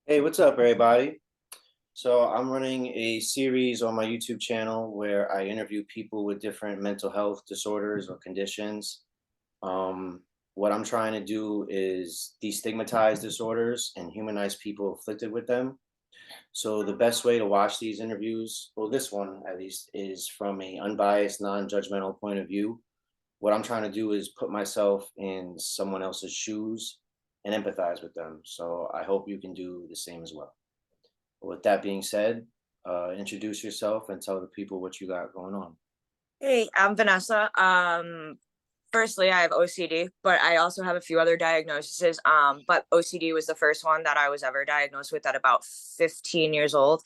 Hey, what's up, everybody? So, I'm running a series on my YouTube channel where I interview people with different mental health disorders or conditions. What I'm trying to do is destigmatize disorders and humanize people afflicted with them. So, the best way to watch these interviews, well, this one at least, is from a unbiased, non-judgmental point of view. What I'm trying to do is put myself in someone else's shoes and empathize with them. So, I hope you can do the same as well. With that being said, introduce yourself and tell the people what you got going on. Hey, I'm Vanessa. Firstly, I have OCD, but I also have a few other diagnoses. But OCD was the first one that I was ever diagnosed with at about 15 years old.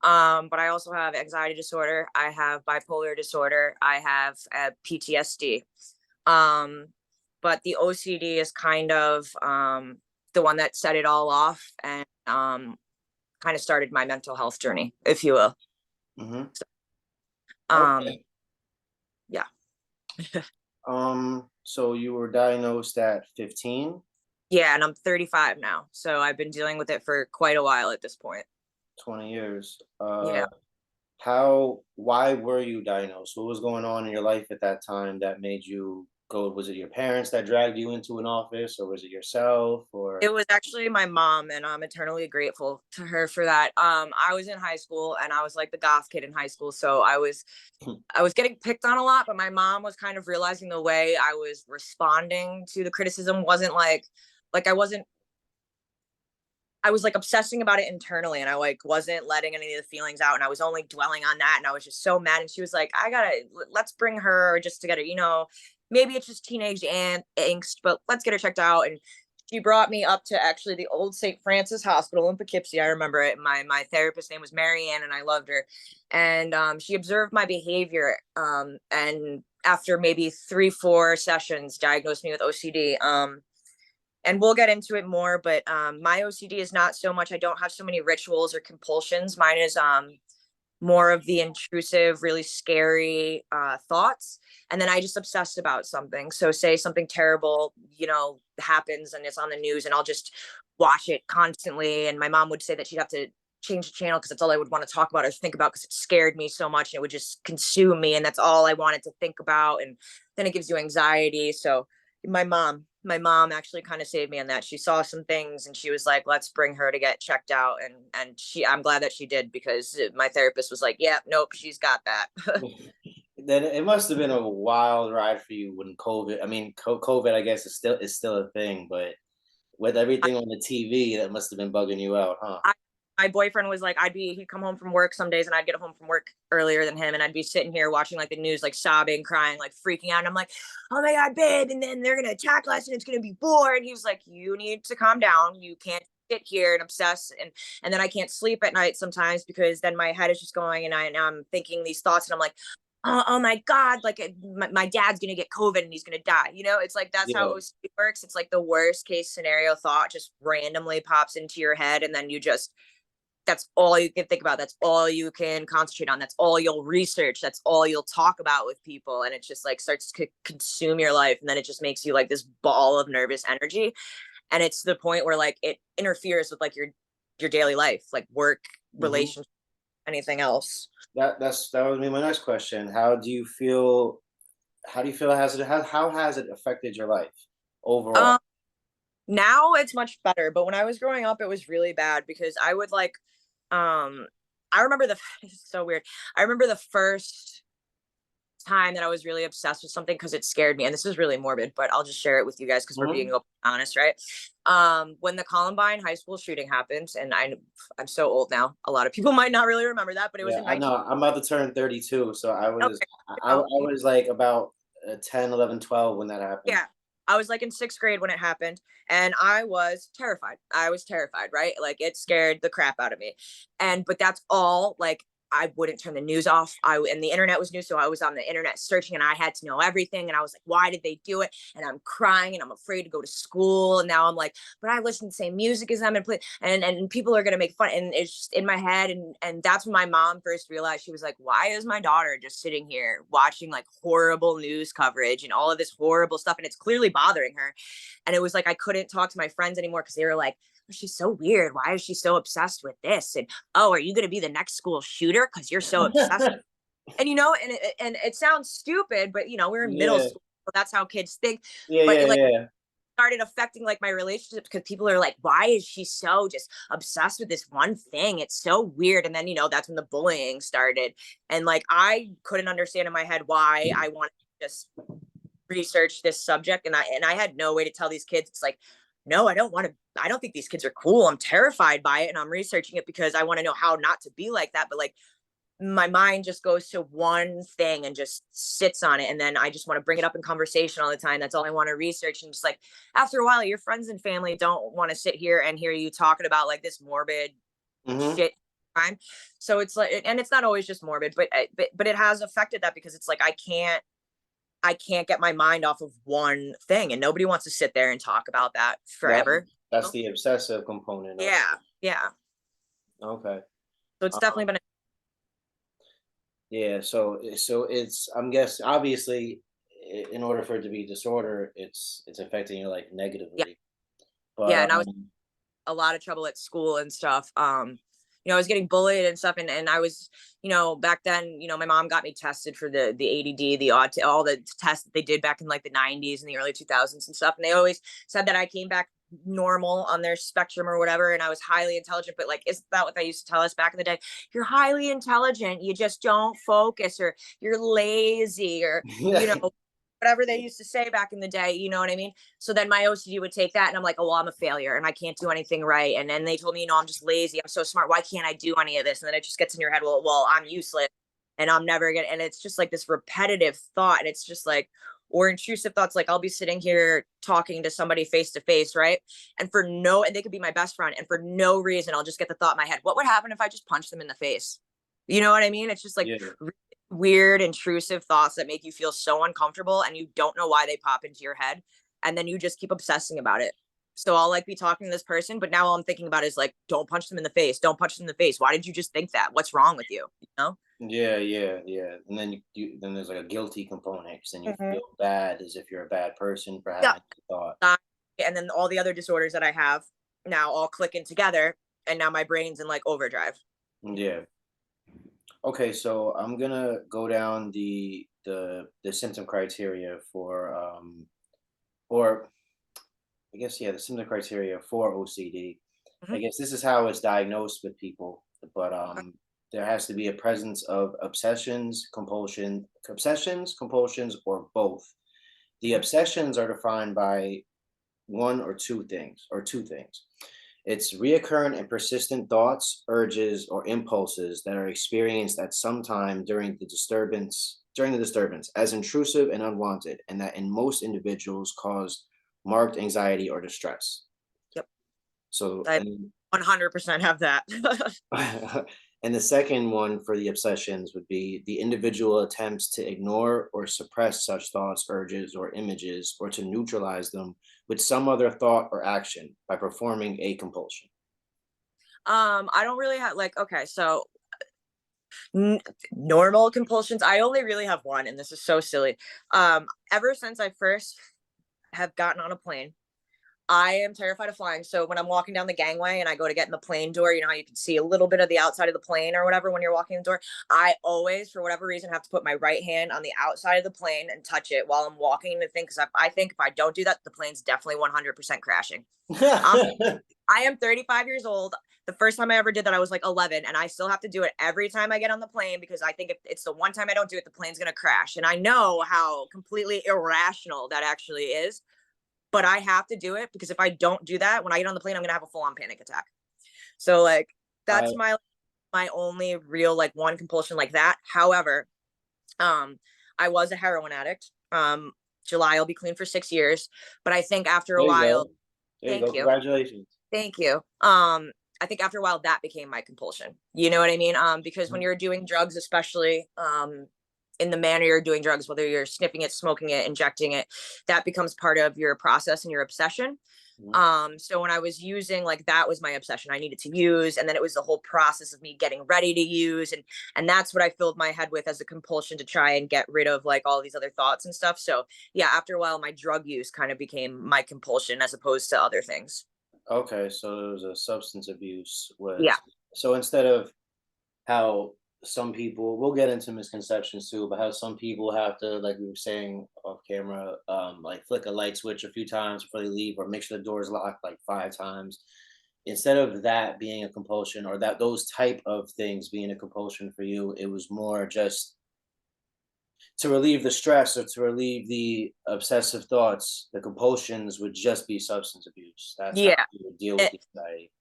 But I also have anxiety disorder. I have bipolar disorder. I have PTSD. Um, but the OCD is kind of the one that set it all off and kind of started my mental health journey, if you will. Hmm. Um, Okay. yeah. So you were diagnosed at 15, Yeah, and I'm 35 now, so I've been dealing with it for quite a while at this point. 20 years. Yeah. Why were you diagnosed? What was going on in your life at that time that made you go? Was it your parents that dragged you into an office, or was it yourself, or? It was actually my mom, and I'm eternally grateful to her for that. I was in high school, and I was like the goth kid in high school, so I was getting picked on a lot, but my mom was kind of realizing the way I was responding to the criticism wasn't like I was like obsessing about it internally, and I like wasn't letting any of the feelings out, and I was only dwelling on that, and I was just so mad. And she was like, let's bring her just to get her, maybe it's just teenage angst, but let's get her checked out. And she brought me up to actually the old St. Francis Hospital in Poughkeepsie. I remember it. My therapist name was Marianne, and I loved her. And she observed my behavior, and after maybe 3-4 sessions, diagnosed me with OCD. And we'll get into it more, but my OCD is not so much, I don't have so many rituals or compulsions. Mine is more of the intrusive, really scary thoughts. And then I just obsess about something. So say something terrible, happens and it's on the news, and I'll just watch it constantly. And my mom would say that she'd have to change the channel because that's all I would want to talk about or think about, because it scared me so much and it would just consume me. And that's all I wanted to think about. And then it gives you anxiety. So my mom actually kind of saved me on that. She saw some things and she was like, let's bring her to get checked out. And I'm glad that she did, because my therapist was like, yeah, nope, she's got that. Then it must have been a wild ride for you when COVID. I mean, COVID, I guess, is still a thing, but with everything on the TV, that must have been bugging you out, huh? I, my boyfriend was like, he'd come home from work some days and I'd get home from work earlier than him. And I'd be sitting here watching like the news, like sobbing, crying, like freaking out. And I'm like, oh my God, babe. And then they're going to attack us and it's going to be war. And he was like, you need to calm down. You can't sit here and obsess. And then I can't sleep at night sometimes because then my head is just going and I'm thinking these thoughts and I'm like, oh my God, like my dad's going to get COVID and he's going to die. It's like, that's how Yeah. OCD works. It's like the worst case scenario thought just randomly pops into your head. And then that's all you can think about. That's all you can concentrate on. That's all you'll research. That's all you'll talk about with people. And it just like starts to consume your life. And then it just makes you like this ball of nervous energy. And it's the point where like it interferes with like your daily life, like work, Hmm. relationship, anything else. That would be my next question. How do you feel? How do you feel how has it affected your life overall? Um, Now it's much better, but when I was growing up, it was really bad because I would like, um, I remember it's so weird. I remember the first time that I was really obsessed with something because it scared me. And this is really morbid, but I'll just share it with you guys because we're being Mhm. open and honest, right? When the Columbine high school shooting happened, and I'm so old now. A lot of people might not really remember that, but it was Yeah, in I 19. know. I'm about to turn 32, so Okay. I was like about 10, 11, 12 when that happened. Yeah. I was like in 6th grade when it happened, and I was terrified. I was terrified, right? Like it scared the crap out of me. But that's all like I wouldn't turn the news off. And the internet was new. So I was on the internet searching and I had to know everything. And I was like, why did they do it? And I'm crying and I'm afraid to go to school. And now I'm like, but I listen to the same music as them and play, and people are going to make fun. And it's just in my head. And that's when my mom first realized. She was like, why is my daughter just sitting here watching like horrible news coverage and all of this horrible stuff? And it's clearly bothering her. And it was like, I couldn't talk to my friends anymore because they were like, she's so weird. Why is she so obsessed with this? And oh, are you going to be the next school shooter because you're so obsessed? And and it sounds stupid, but we're in middle Yeah. school. So that's how kids think. Yeah. But Yeah. it like Yeah. started affecting like my relationships because people are like, why is she so just obsessed with this one thing? It's so weird. And then, that's when the bullying started. And like I couldn't understand in my head why I wanted to just research this subject. And I had no way to tell these kids. It's like, no, I don't think these kids are cool. I'm terrified by it. And I'm researching it because I want to know how not to be like that. But like my mind just goes to one thing and just sits on it. And then I just want to bring it up in conversation all the time. That's all I want to research. And just like after a while, your friends and family don't want to sit here and hear you talking about like this morbid Mm-hmm. shit time. So it's like, and it's not always just morbid, but it has affected that because it's like I can't get my mind off of one thing, and nobody wants to sit there and talk about that That forever. that's the obsessive component of Yeah, yeah. okay. So it's definitely Um, been yeah, so it's I'm guessing obviously in order for it to be disorder, it's affecting your life yeah, negatively. But yeah. And I was a lot of trouble at school and stuff. I was getting bullied and stuff, and I was, back then, my mom got me tested for the ADD, all the tests that they did back in like the 90s and the early 2000s and stuff, and they always said that I came back normal on their spectrum or whatever, and I was highly intelligent. But like, isn't that what they used to tell us back in the day? You're highly intelligent, you just don't focus, or you're lazy, or you yeah. know whatever they used to say back in the day, you know what I mean? So then my OCD would take that and I'm like, oh, well, I'm a failure and I can't do anything right. And then they told me, I'm just lazy. I'm so smart. Why can't I do any of this? And then it just gets in your head, well, I'm useless and I'm never gonna, and it's just like this repetitive thought. And it's just like, or intrusive thoughts, like I'll be sitting here talking to somebody face to face, right? And and they could be my best friend. And for no reason, I'll just get the thought in my head, what would happen if I just punched them in the face? You know what I mean? It's just like Yeah. weird, intrusive thoughts that make you feel so uncomfortable and you don't know why they pop into your head. And then you just keep obsessing about it. So I'll like be talking to this person, but now all I'm thinking about is like, don't punch them in the face. Don't punch them in the face. Why did you just think that? What's wrong with you? You know? Yeah, yeah, yeah. And then then there's like a guilty component because then you Mhm. feel bad as if you're a bad person for Yeah. having the thought. And then all the other disorders that I have now all clicking together. And now my brain's in like overdrive. Yeah. Okay, so I'm gonna go down the symptom criteria for or I guess yeah, the symptom criteria for OCD. I Mhm. guess this is how it's diagnosed with people, but there has to be a presence of obsessions, compulsions, or both. The Mhm. obsessions are defined by one or two things. It's reoccurrent and persistent thoughts, urges, or impulses that are experienced at some time during the disturbance as intrusive and unwanted, and that in most individuals cause marked anxiety or distress. Yep. So, I and 100% have that. and the second one for the obsessions would be the individual attempts to ignore or suppress such thoughts, urges, or images, or to neutralize them with some other thought or action by performing a compulsion. I don't really have like, okay, so N- normal compulsions, I only really have one, and this is so silly. Ever since I first have gotten on a plane, I am terrified of flying. So when I'm walking down the gangway and I go to get in the plane door, you know how you can see a little bit of the outside of the plane or whatever when you're walking in the door. I always, for whatever reason, have to put my right hand on the outside of the plane and touch it while I'm walking in the thing. Because I think if I don't do that, the plane's definitely 100% crashing. Um, I am 35 years old. The first time I ever did that, I was like 11, and I still have to do it every time I get on the plane because I think if it's the one time I don't do it, the plane's going to crash. And I know how completely irrational that actually is, but I have to do it because if I don't do that, when I get on the plane, I'm going to have a full on panic attack. So, like, I that's my only real, like, one compulsion like that. However, um, I was a heroin addict. July, I'll be clean for 6 years. But I think after a there you while, go. There you thank go. you. Congratulations. Thank you. I think after a while that became my compulsion. You know what I mean? Because when you're doing drugs, especially in the manner you're doing drugs, whether you're sniffing it, smoking it, injecting it, that becomes part of your process and your obsession. Mhm. So when I was using, like, that was my obsession. I needed to use, and then it was the whole process of me getting ready to use, and that's what I filled my head with as a compulsion to try and get rid of like all these other thoughts and stuff. So yeah, after a while, my drug use kind of became my compulsion as opposed to other things. Okay, so it was a substance abuse Yeah. was so instead of how some people, we'll get into misconceptions too, but how some people have to, like we were saying off camera, like flick a light switch a few times before they leave, or make sure the door is locked like 5 times. Instead of that being a compulsion, or that those type of things being a compulsion for you, it was more just to relieve the stress or to relieve the obsessive thoughts. The compulsions would just be substance abuse. That's how Yeah. you would deal with It, the anxiety.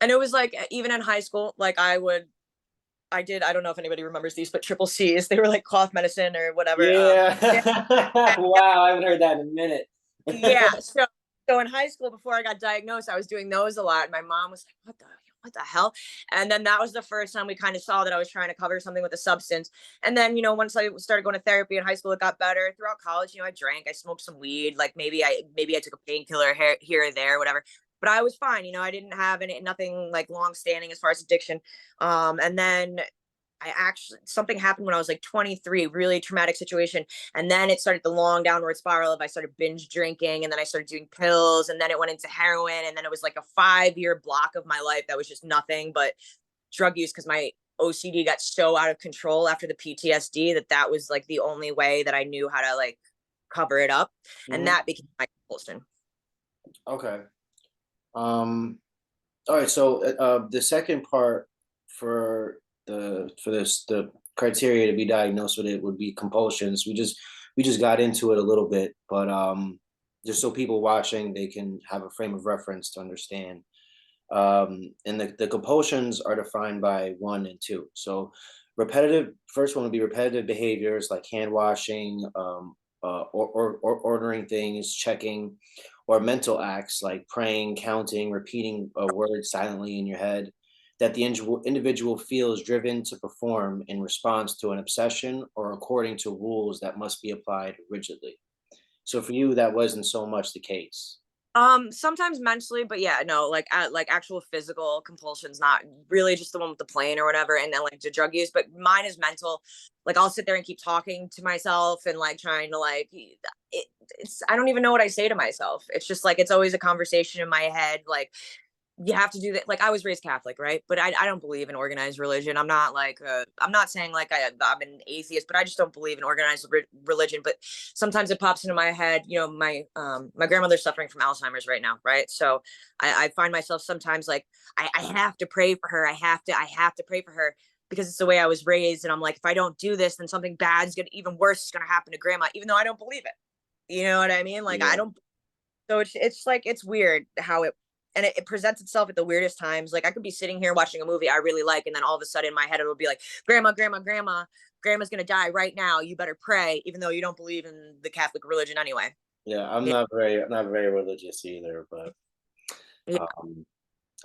and it was like, even in high school, like I did, I don't know if anybody remembers these, but triple C's, they were like cough medicine or whatever. Yeah. Yeah, Wow, I haven't heard that in a minute. yeah. So in high school, before I got diagnosed, I was doing those a lot. And my mom was like, what the hell? And then that was the first time we kind of saw that I was trying to cover something with a substance. And then, once I started going to therapy in high school, it got better. Throughout college, I drank, I smoked some weed, like maybe I took a painkiller here or there, whatever. But I was fine. I didn't have nothing like long standing as far as addiction. And then I actually, something happened when I was like 23, really traumatic situation. And then it started the long downward spiral of, I started binge drinking, and then I started doing pills, and then it went into heroin. And then it was like a 5-year block of my life that was just nothing but drug use, because my OCD got so out of control after the PTSD that was like the only way that I knew how to like cover it up. And Mhm. that became my compulsion. Okay. All right. So the second part for the criteria to be diagnosed with it would be compulsions. We just got into it a little bit, but just so people watching they can have a frame of reference to understand. And the compulsions are defined by 1 and 2. So repetitive, first one would be repetitive behaviors like hand washing, or ordering things, checking, or mental acts like praying, counting, repeating a word silently in your head that the individual feels driven to perform in response to an obsession or according to rules that must be applied rigidly. So for you, that wasn't so much the case. Sometimes mentally, but yeah, no, like actual physical compulsions, not really just the one with the plane or whatever, and then like the drug use, but mine is mental. Like, I'll sit there and keep talking to myself and like trying to like it's I don't even know what I say to myself. It's just like it's always a conversation in my head, like, you have to do that. Like, I was raised Catholic, right? But I don't believe in organized religion. I'm not like I'm not saying like I'm an atheist, but I just don't believe in organized religion. But sometimes it pops into my head. My grandmother's suffering from Alzheimer's right now, right? So I find myself sometimes like I have to pray for her. I have to pray for her because it's the way I was raised. And I'm like, if I don't do this, then something bad's gonna, even worse is gonna happen to grandma, even though I don't believe it. You know what I mean? Like, I Yeah. don't. So it's like it's weird how it presents itself at the weirdest times. Like, I could be sitting here watching a movie I really like, and then all of a sudden in my head it'll be like, "Grandma, grandma, grandma, grandma's gonna die right now. You better pray," even though you don't believe in the Catholic religion anyway. Yeah, Yeah, I'm not very religious either, but yeah, um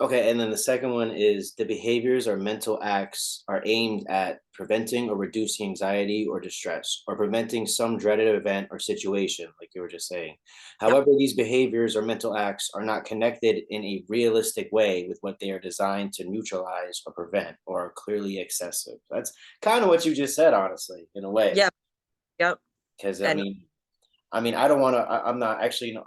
okay, and then the second one is the behaviors or mental acts are aimed at preventing or reducing anxiety or distress, or preventing some dreaded event or situation, like you were just saying. yeah. However, these behaviors or mental acts are not connected in a realistic way with what they are designed to neutralize or prevent, or are clearly excessive. That's kind of what you just said, honestly, in a way. Yep, yep. Because And I don't want to. I'm not actually. No,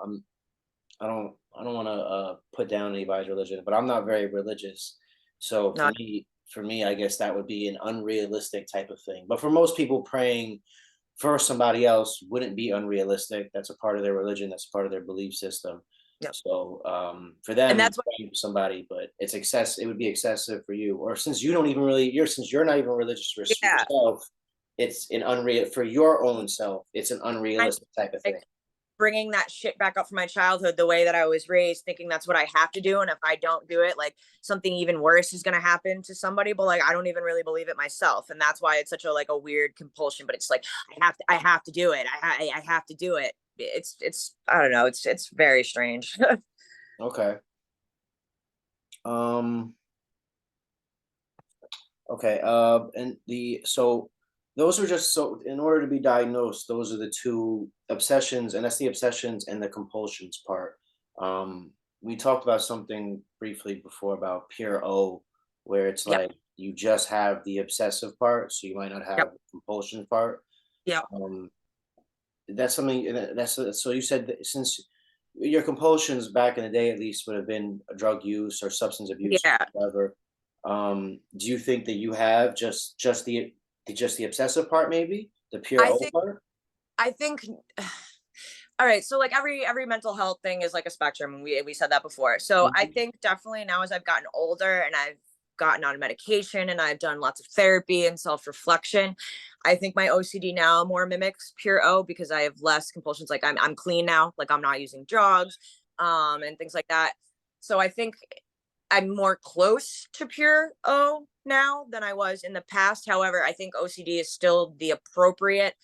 I don't want to put down anybody's religion, but I'm not very religious. So no, for me, I guess that would be an unrealistic type of thing. But for most people, praying for somebody else wouldn't be unrealistic. That's a part of their religion. That's a part of their belief system. yep. So for And them, that's what, praying for somebody, but it's excess. It would be excessive for you, or since you don't even really, since you're not even religious yeah. yourself, it's an unreal for your own self. It's an I unrealistic type of thing. like bringing that shit back up from my childhood, the way that I was raised, thinking that's what I have to do, and if I don't do it, like, something even worse is going to happen to somebody. But like, I don't even really believe it myself, and that's why it's such a like a weird compulsion. But it's like, I have to do it. I have to do it. It's I don't know. It's very strange. Okay. Um. Okay. So those are just, so in order to be diagnosed, those are the two obsessions, and that's the obsessions and the compulsions part. We talked about something briefly before about pure O, where it's Yep. like you just have the obsessive part, so you might not Yep. have the compulsion part. Yep. Um, that's something, and so you said that since your compulsions back in the day at least would have been drug use or substance abuse, Yeah. whatever. Do you think that you have just the obsessive part, maybe the pure I O think part? I think all right, so like every mental health thing is like a spectrum, and we said that before. So I Mhm. think definitely now as I've gotten older and I've gotten on medication and I've done lots of therapy and self-reflection, I think my OCD now more mimics pure O because I have less compulsions. Like I'm clean now, like I'm not using drugs, and things like that. So I think I'm more close to pure O now than I was in the past. However, I think OCD is still the appropriate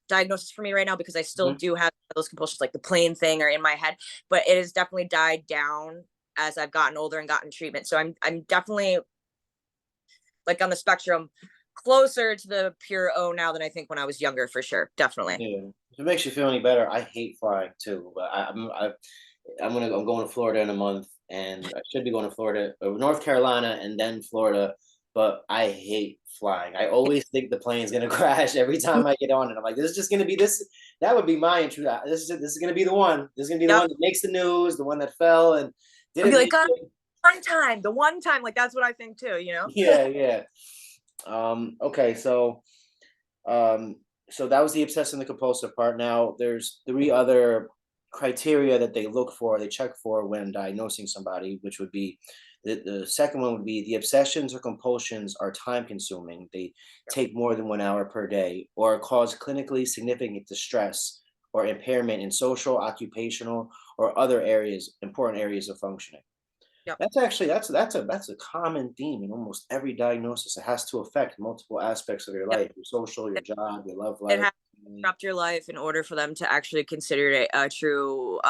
diagnosis for me right now because I still Mhm. do have those compulsions, like the plane thing or in my head, but it has definitely died down as I've gotten older and gotten treatment. So I'm definitely like on the spectrum closer to the pure O now than I think when I was younger for sure. Definitely. Yeah. If it makes you feel any better, I hate flying too, but I'm going to Florida in a month, and I should be going to Florida, North Carolina, and then Florida. But I hate flying. I always think the plane's gonna crash every time I get on it. I'm like, this is just gonna be this. That would be my intro. This is gonna be the one. This is gonna be the Yep. one that makes the news, the one that fell and I'd be didn't like, make it. one time, the one time, like that's what I think too, you know? Yeah, yeah. Okay, um, so that was the obsessive and the compulsive part. Now, there's three other criteria that they look for, they check for when diagnosing somebody, which would be the second one would be the obsessions or compulsions are time consuming. They take more than 1 hour per day or cause clinically significant distress or impairment in social, occupational, or other areas, important areas of functioning. Yep. That's actually that's a common theme in almost every diagnosis. It has to affect multiple aspects of your Yep. life, your social, your job, your love It life. has to disrupt your life in order for them to actually consider it a true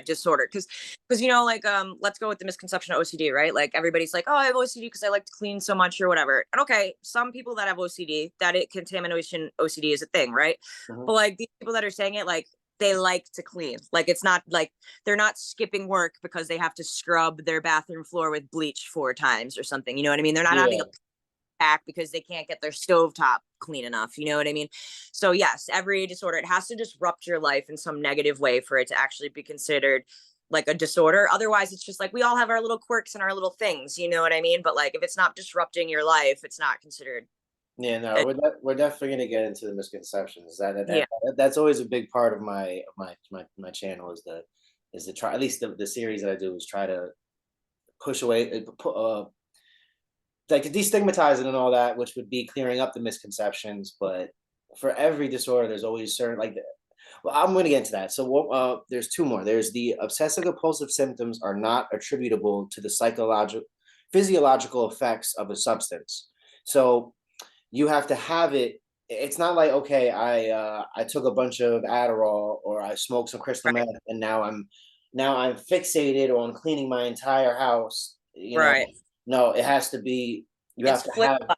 disorder. Because like let's go with the misconception of OCD, right? Like everybody's like, oh, I have OCD because I like to clean so much or whatever. And okay, some people that have OCD, that it contamination OCD is a thing, right? Mhm. But like these people that are saying it, like they like to clean. Like it's not like they're not skipping work because they have to scrub their bathroom floor with bleach 4 times or something. You know what I mean? They're not having a Yeah, back because they can't get their stovetop clean enough. You know what I mean? So yes, every disorder, it has to disrupt your life in some negative way for it to actually be considered like a disorder. Otherwise, it's just like we all have our little quirks and our little things, you know what I mean? But like if it's not disrupting your life, it's not considered yeah. No, a, we're definitely gonna get into the misconceptions. yeah. That's always a big part of my channel is to try, at least the series that I do is try to push away, like to destigmatize it and all that, which would be clearing up the misconceptions. But for every disorder, there's always certain like. Well, I'm going to get into that. So, there's two more. There's the obsessive compulsive symptoms are not attributable to the physiological effects of a substance. So, you have to have it. It's not like, okay, I took a bunch of Adderall or I smoked some crystal Right. meth and now I'm fixated on cleaning my entire house. Right. No, it has to be. You have It's to flip. have. Yeah.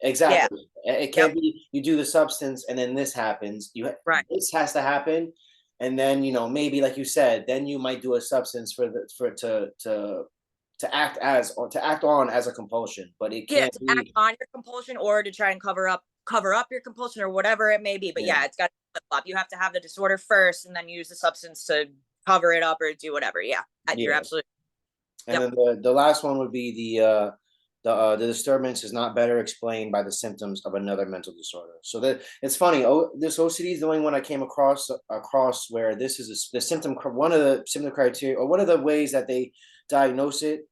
Exactly. It Yep. can't be you do the substance and then this happens. Right. This has to happen, and then maybe like you said, then you might do a substance for to act as or to act on as a compulsion, but it Yeah, can't to act be. on your compulsion or to try and cover up your compulsion or whatever it may be. But Yeah, yeah, it's got to flip flop. You have to have the disorder first and then use the substance to cover it up or do whatever. Yeah, you're yeah. absolutely. And Yep. then the last one would be the disturbance is not better explained by the symptoms of another mental disorder. So that it's funny. Oh, this OCD is the only one I came across where this is the symptom. One of the symptom criteria, or one of the ways that they diagnose it.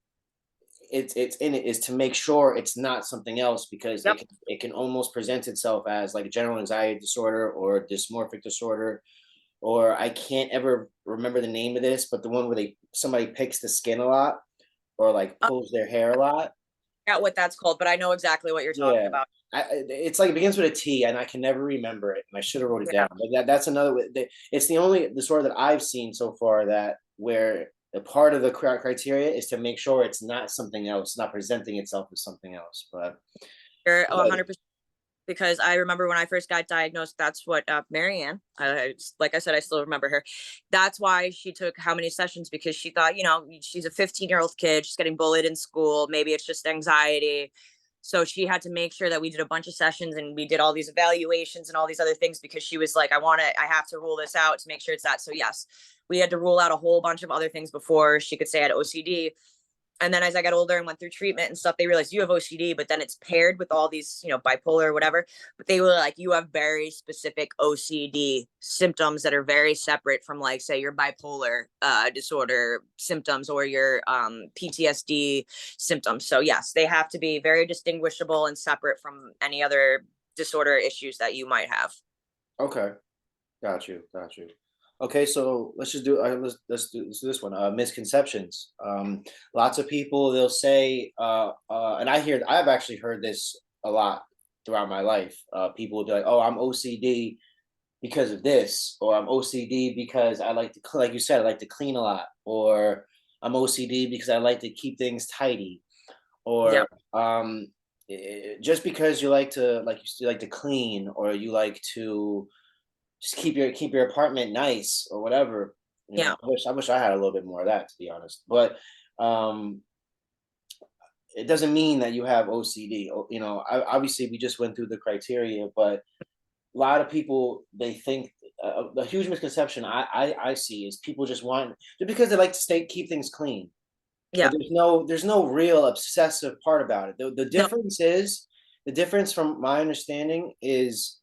It's in it is to make sure it's not something else, because Yep. it can almost present itself as like a general anxiety disorder or dysmorphic disorder, or I can't ever remember the name of this, but the one where somebody picks the skin a lot or like I pulls their hair a lot. forgot what that's called, but I know exactly what you're talking Yeah. about. It's like it begins with a T, and I can never remember it, and I should have wrote it Yeah. down. But that's another way. It's the only disorder that I've seen so far that where the part of the criteria is to make sure it's not something else, not presenting itself as something else. But You're Right. 100%. Because I remember when I first got diagnosed, that's what Marianne, like I said, I still remember her. That's why she took how many sessions, because she thought, she's a 15-year-old kid, she's getting bullied in school. Maybe it's just anxiety. So she had to make sure that we did a bunch of sessions and we did all these evaluations and all these other things, because she was like, I have to rule this out to make sure it's that. So yes, we had to rule out a whole bunch of other things before she could say I had OCD. And then as I got older and went through treatment and stuff, they realized you have OCD, but then it's paired with all these, bipolar or whatever. But they were like, you have very specific OCD symptoms that are very separate from, like, say, your bipolar disorder symptoms or your PTSD symptoms. So yes, they have to be very distinguishable and separate from any other disorder issues that you might have. Okay. Got you. Got you. Okay, so let's just do let's do this one. Misconceptions. Lots of people, they'll say, and I've actually heard this a lot throughout my life. People will be like, "Oh, I'm OCD because of this," or "I'm OCD because I like to, like you said, I like to clean a lot," or "I'm OCD because I like to keep things tidy," Yeah. or just because you like to, you like to clean, or you like to just keep your apartment nice or whatever. Yeah. I wish I had a little bit more of that, to be honest. But um, it doesn't mean that you have OCD. Obviously we just went through the criteria, but a lot of people, they think, the huge misconception I see is people just want, just because they like to keep things clean, but Yeah. there's no real obsessive part about it. The No. difference is, the difference from my understanding is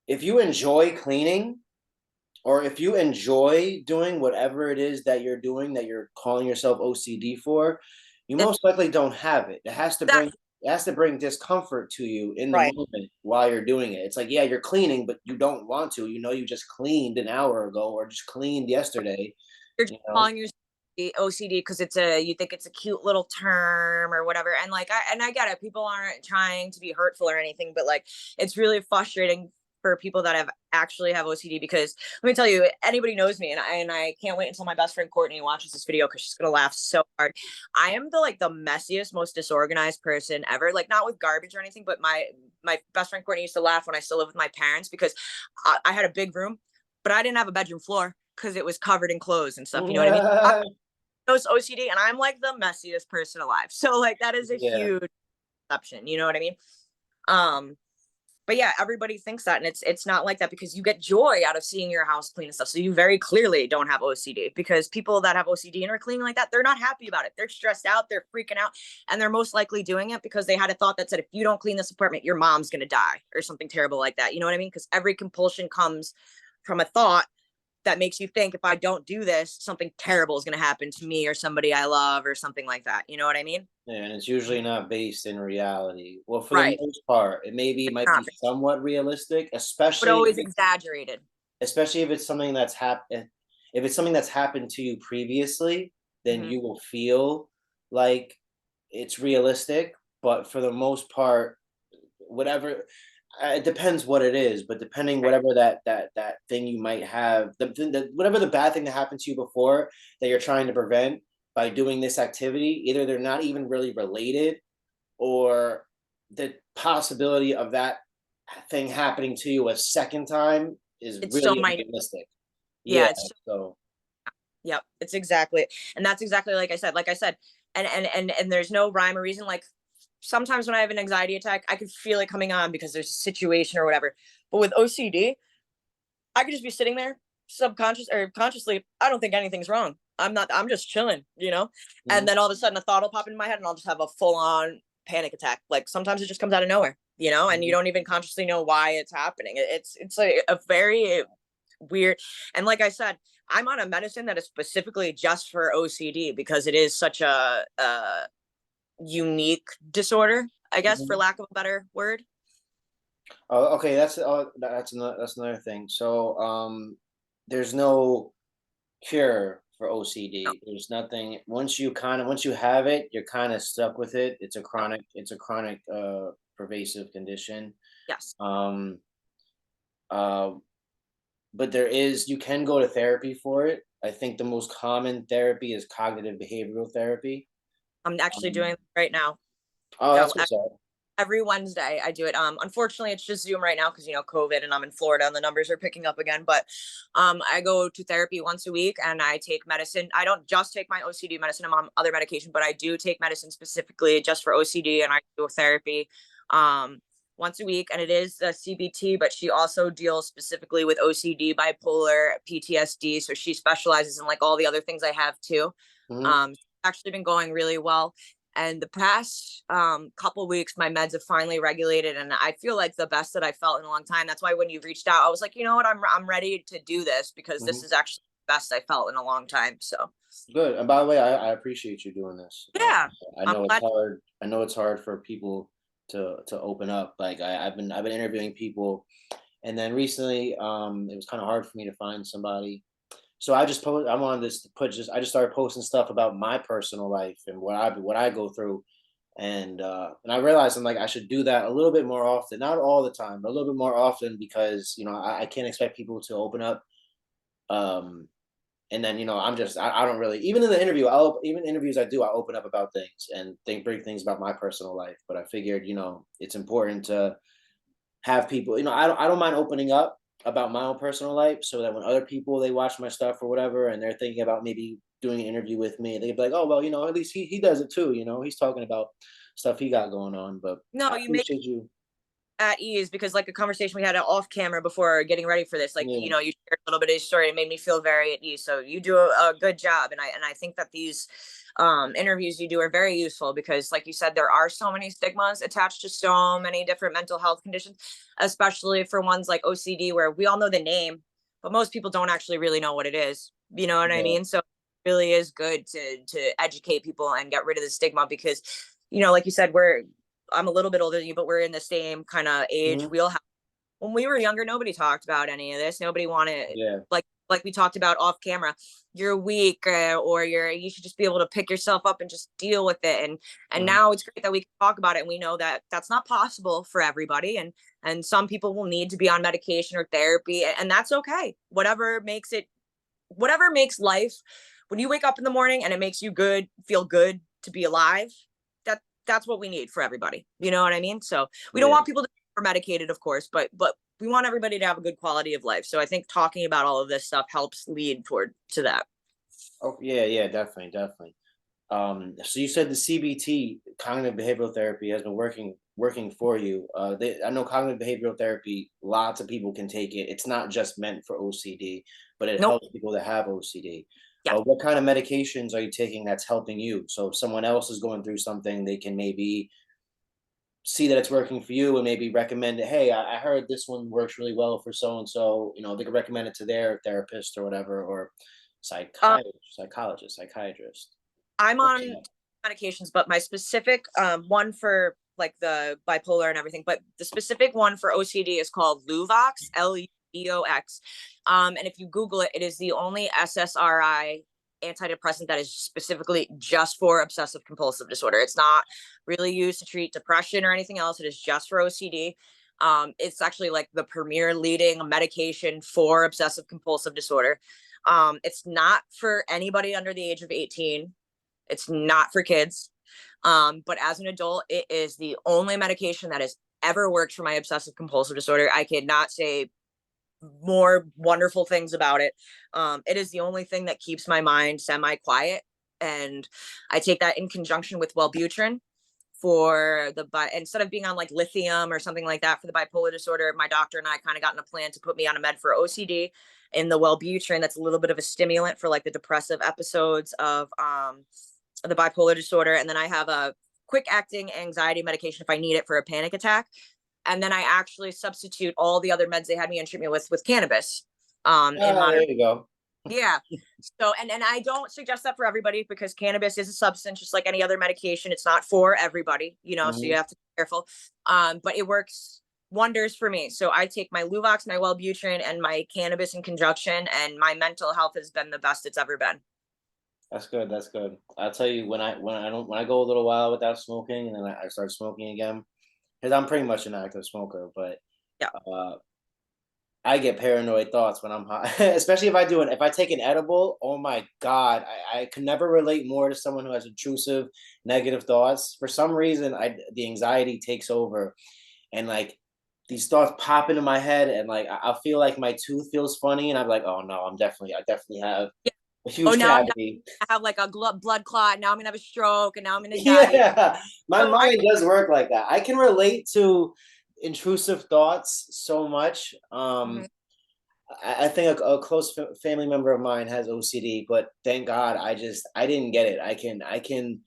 if you enjoy cleaning, or if you enjoy doing whatever it is that you're doing, that you're calling yourself OCD for, you It, most likely don't have it. that's It has to bring discomfort to you in the right. moment while you're doing it. It's like, yeah, you're cleaning, but you don't want to. You just cleaned an hour ago, or just cleaned yesterday. You're just You know. calling yourself OCD because you think it's a cute little term or whatever. And like I get it. People aren't trying to be hurtful or anything, but like it's really frustrating for people that have OCD, because let me tell you, anybody knows me, and I can't wait until my best friend Courtney watches this video because she's gonna laugh so hard. I am the messiest, most disorganized person ever. Like, not with garbage or anything, but my best friend Courtney used to laugh when I still lived with my parents, because I had a big room, but I didn't have a bedroom floor because it was covered in clothes and stuff. You know what I mean? I was OCD, and I'm like the messiest person alive. So like that is a Yeah. huge exception. You know what I mean? Um, but yeah, everybody thinks that, and it's not like that, because you get joy out of seeing your house clean and stuff. So you very clearly don't have OCD, because people that have OCD and are cleaning like that, they're not happy about it. They're stressed out. They're freaking out, and they're most likely doing it because they had a thought that said, if you don't clean this apartment, your mom's gonna die or something terrible like that. You know what I mean? Because every compulsion comes from a thought that makes you think, if I don't do this, something terrible is going to happen to me or somebody I love or something like that. You know what I mean? Yeah, and it's usually not based in reality. Well, for the Right. most part, might be somewhat realistic, But always exaggerated. especially if it's something that's happened. If it's something that's happened to you previously, then Hmm. you will feel like it's realistic. But for the most part, whatever, it depends what it is. But depending, Right. whatever that thing you might have, whatever the bad thing that happened to you before that you're trying to prevent by doing this activity, either they're not even really related, or the possibility of that thing happening to you a second time is It's so really minute. unrealistic. Yeah, Yeah. so Yep. It's exactly. And that's exactly like I said, and there's no rhyme or reason. Like, sometimes when I have an anxiety attack, I can feel it coming on because there's a situation or whatever. But with OCD, I could just be sitting there, subconscious or consciously, I don't think anything's wrong. I'm just chilling, you know? And mhm, then all of a sudden a thought will pop in my head and I'll just have a full on panic attack. Like, sometimes it just comes out of nowhere, and you mhm, don't even consciously know why it's happening. It's a very weird. And like I said, I'm on a medicine that is specifically just for OCD, because it is such a unique disorder, I guess, for mhm. lack of a better word. Oh, okay, that's another thing. So, there's no cure for No, OCD. There's nothing, once you have it, you're kind of stuck with it. no. It's a chronic, pervasive condition. Yes. Um, uh, but you can go to therapy for it. I think the most common therapy is cognitive behavioral therapy. I'm actually doing Um, it right now. oh, So that's what's up. Every Wednesday I do it. Unfortunately, it's just Zoom right now because COVID, and I'm in Florida, and the numbers are picking up again. But I go to therapy once a week, and I take medicine. I don't just take my OCD medicine. I'm on other medication, but I do take medicine specifically just for OCD, and I do therapy once a week, and it is a CBT. But she also deals specifically with OCD, bipolar, PTSD. So she specializes in like all the other things I have too. Hmm. Actually been going really well. And the past couple weeks, my meds have finally regulated, and I feel like the best that I felt in a long time. That's why when you reached out, I was like, you know what, I'm ready to do this because this Hmm. is actually the best I felt in a long time. So Good. And by the way, I appreciate you doing this. yeah, I I'm know it's glad. hard. I know it's hard for people to open up. Like I've been interviewing people, and then recently, it was kind of hard for me to find somebody. So I wanted this to put just I just started posting stuff about my personal life and what I go through, and I realized I'm like I should do that a little bit more often, not all the time, but a little bit more often because I can't expect people to open up. Um, and then I don't really, even in the interview, even interviews I do, I open up about things and bring things about my personal life. But I figured it's important to have people, I don't mind opening up about my own personal life so that when other people they watch my stuff or whatever and they're thinking about maybe doing an interview with me, they can be like, oh well, at least he does it too. He's talking about stuff he got going on. But No, I you make appreciate you. at ease because like a conversation we had off camera before getting ready for this, like Yeah. you shared a little bit of your story. It made me feel very at ease, so you do a good job. And I think that these interviews you do are very useful because like you said, there are so many stigmas attached to so many different mental health conditions, especially for ones like OCD where we all know the name, but most people don't actually really know what it is. You know what I Yeah. mean? So it really is good to educate people and get rid of the stigma because like you said, I'm a little bit older than you, but we're in the same kind of age Hmm. wheelhouse. When we were younger, nobody talked about any of this. Nobody wanted, Yeah. like we talked about off camera. You're weak, or you should just be able to pick yourself up and just deal with it. And Hmm. now it's great that we can talk about it, and we know that that's not possible for everybody. And some people will need to be on medication or therapy, and that's okay. Whatever makes life. When you wake up in the morning and it makes you good, feel good to be alive, that's what we need for everybody. You know what I mean? So we don't Yeah. want people to be medicated, of course, but we want everybody to have a good quality of life. So I think talking about all of this stuff helps lead toward to that. Oh yeah, yeah, definitely, definitely. So you said the CBT, cognitive behavioral therapy, has been working for you. I know cognitive behavioral therapy, lots of people can take it. It's not just meant for OCD, but it Nope. helps people that have OCD. Yeah. What kind of medications are you taking that's helping you? So if someone else is going through something, they can maybe see that it's working for you and maybe recommend it. Hey, I heard this one works really well for so and so. They could recommend it to their therapist or whatever, or Um, psychiatrist. I'm on Okay. medications, but my specific one for like the bipolar and everything, but the specific one for OCD is called Luvox, Luvox. And if you Google it, it is the only SSRI antidepressant that is specifically just for obsessive compulsive disorder. It's not really used to treat depression or anything else. It is just for OCD. It's actually like the premier leading medication for obsessive compulsive disorder. It's not for anybody under the age of 18. It's not for kids. But as an adult, it is the only medication that has ever worked for my obsessive compulsive disorder. I cannot say more wonderful things about it. It is the only thing that keeps my mind semi quiet. And I take that in conjunction with Wellbutrin for instead of being on like lithium or something like that for the bipolar disorder. My doctor and I kind of got in a plan to put me on a med for OCD in the Wellbutrin. That's a little bit of a stimulant for like the depressive episodes of the bipolar disorder. And then I have a quick acting anxiety medication if I need it for a panic attack. And then I actually substitute all the other meds they had me in treatment with cannabis in Ah, there moderate. you go. Yeah. So, and I don't suggest that for everybody because cannabis is a substance just like any other medication. It's not for everybody, so you Mhm. have to be careful. But it works wonders for me. So I take my Luvox, my Wellbutrin, and my cannabis in conjunction, and my mental health has been the best it's ever been. That's good. That's good. I'll tell you when I go a little while without smoking and then I start smoking again because I'm pretty much an active smoker, but Yeah. uh, I get paranoid thoughts when I'm high, especially if I take an edible. Oh my God, I can never relate more to someone who has intrusive negative thoughts. For some reason, the anxiety takes over, and like these thoughts pop into my head, and like I'll feel like my tooth feels funny, and I'm like, oh no, I definitely have Yeah. a Oh, huge now I'm cavity. gonna have like a blood clot. Now I'm gonna have a stroke, and now I'm gonna die. Yeah, my So I mind does work like that. I can relate to intrusive thoughts so much. Mhm. I think a close family member of mine has OCD, but thank God I didn't get it. I can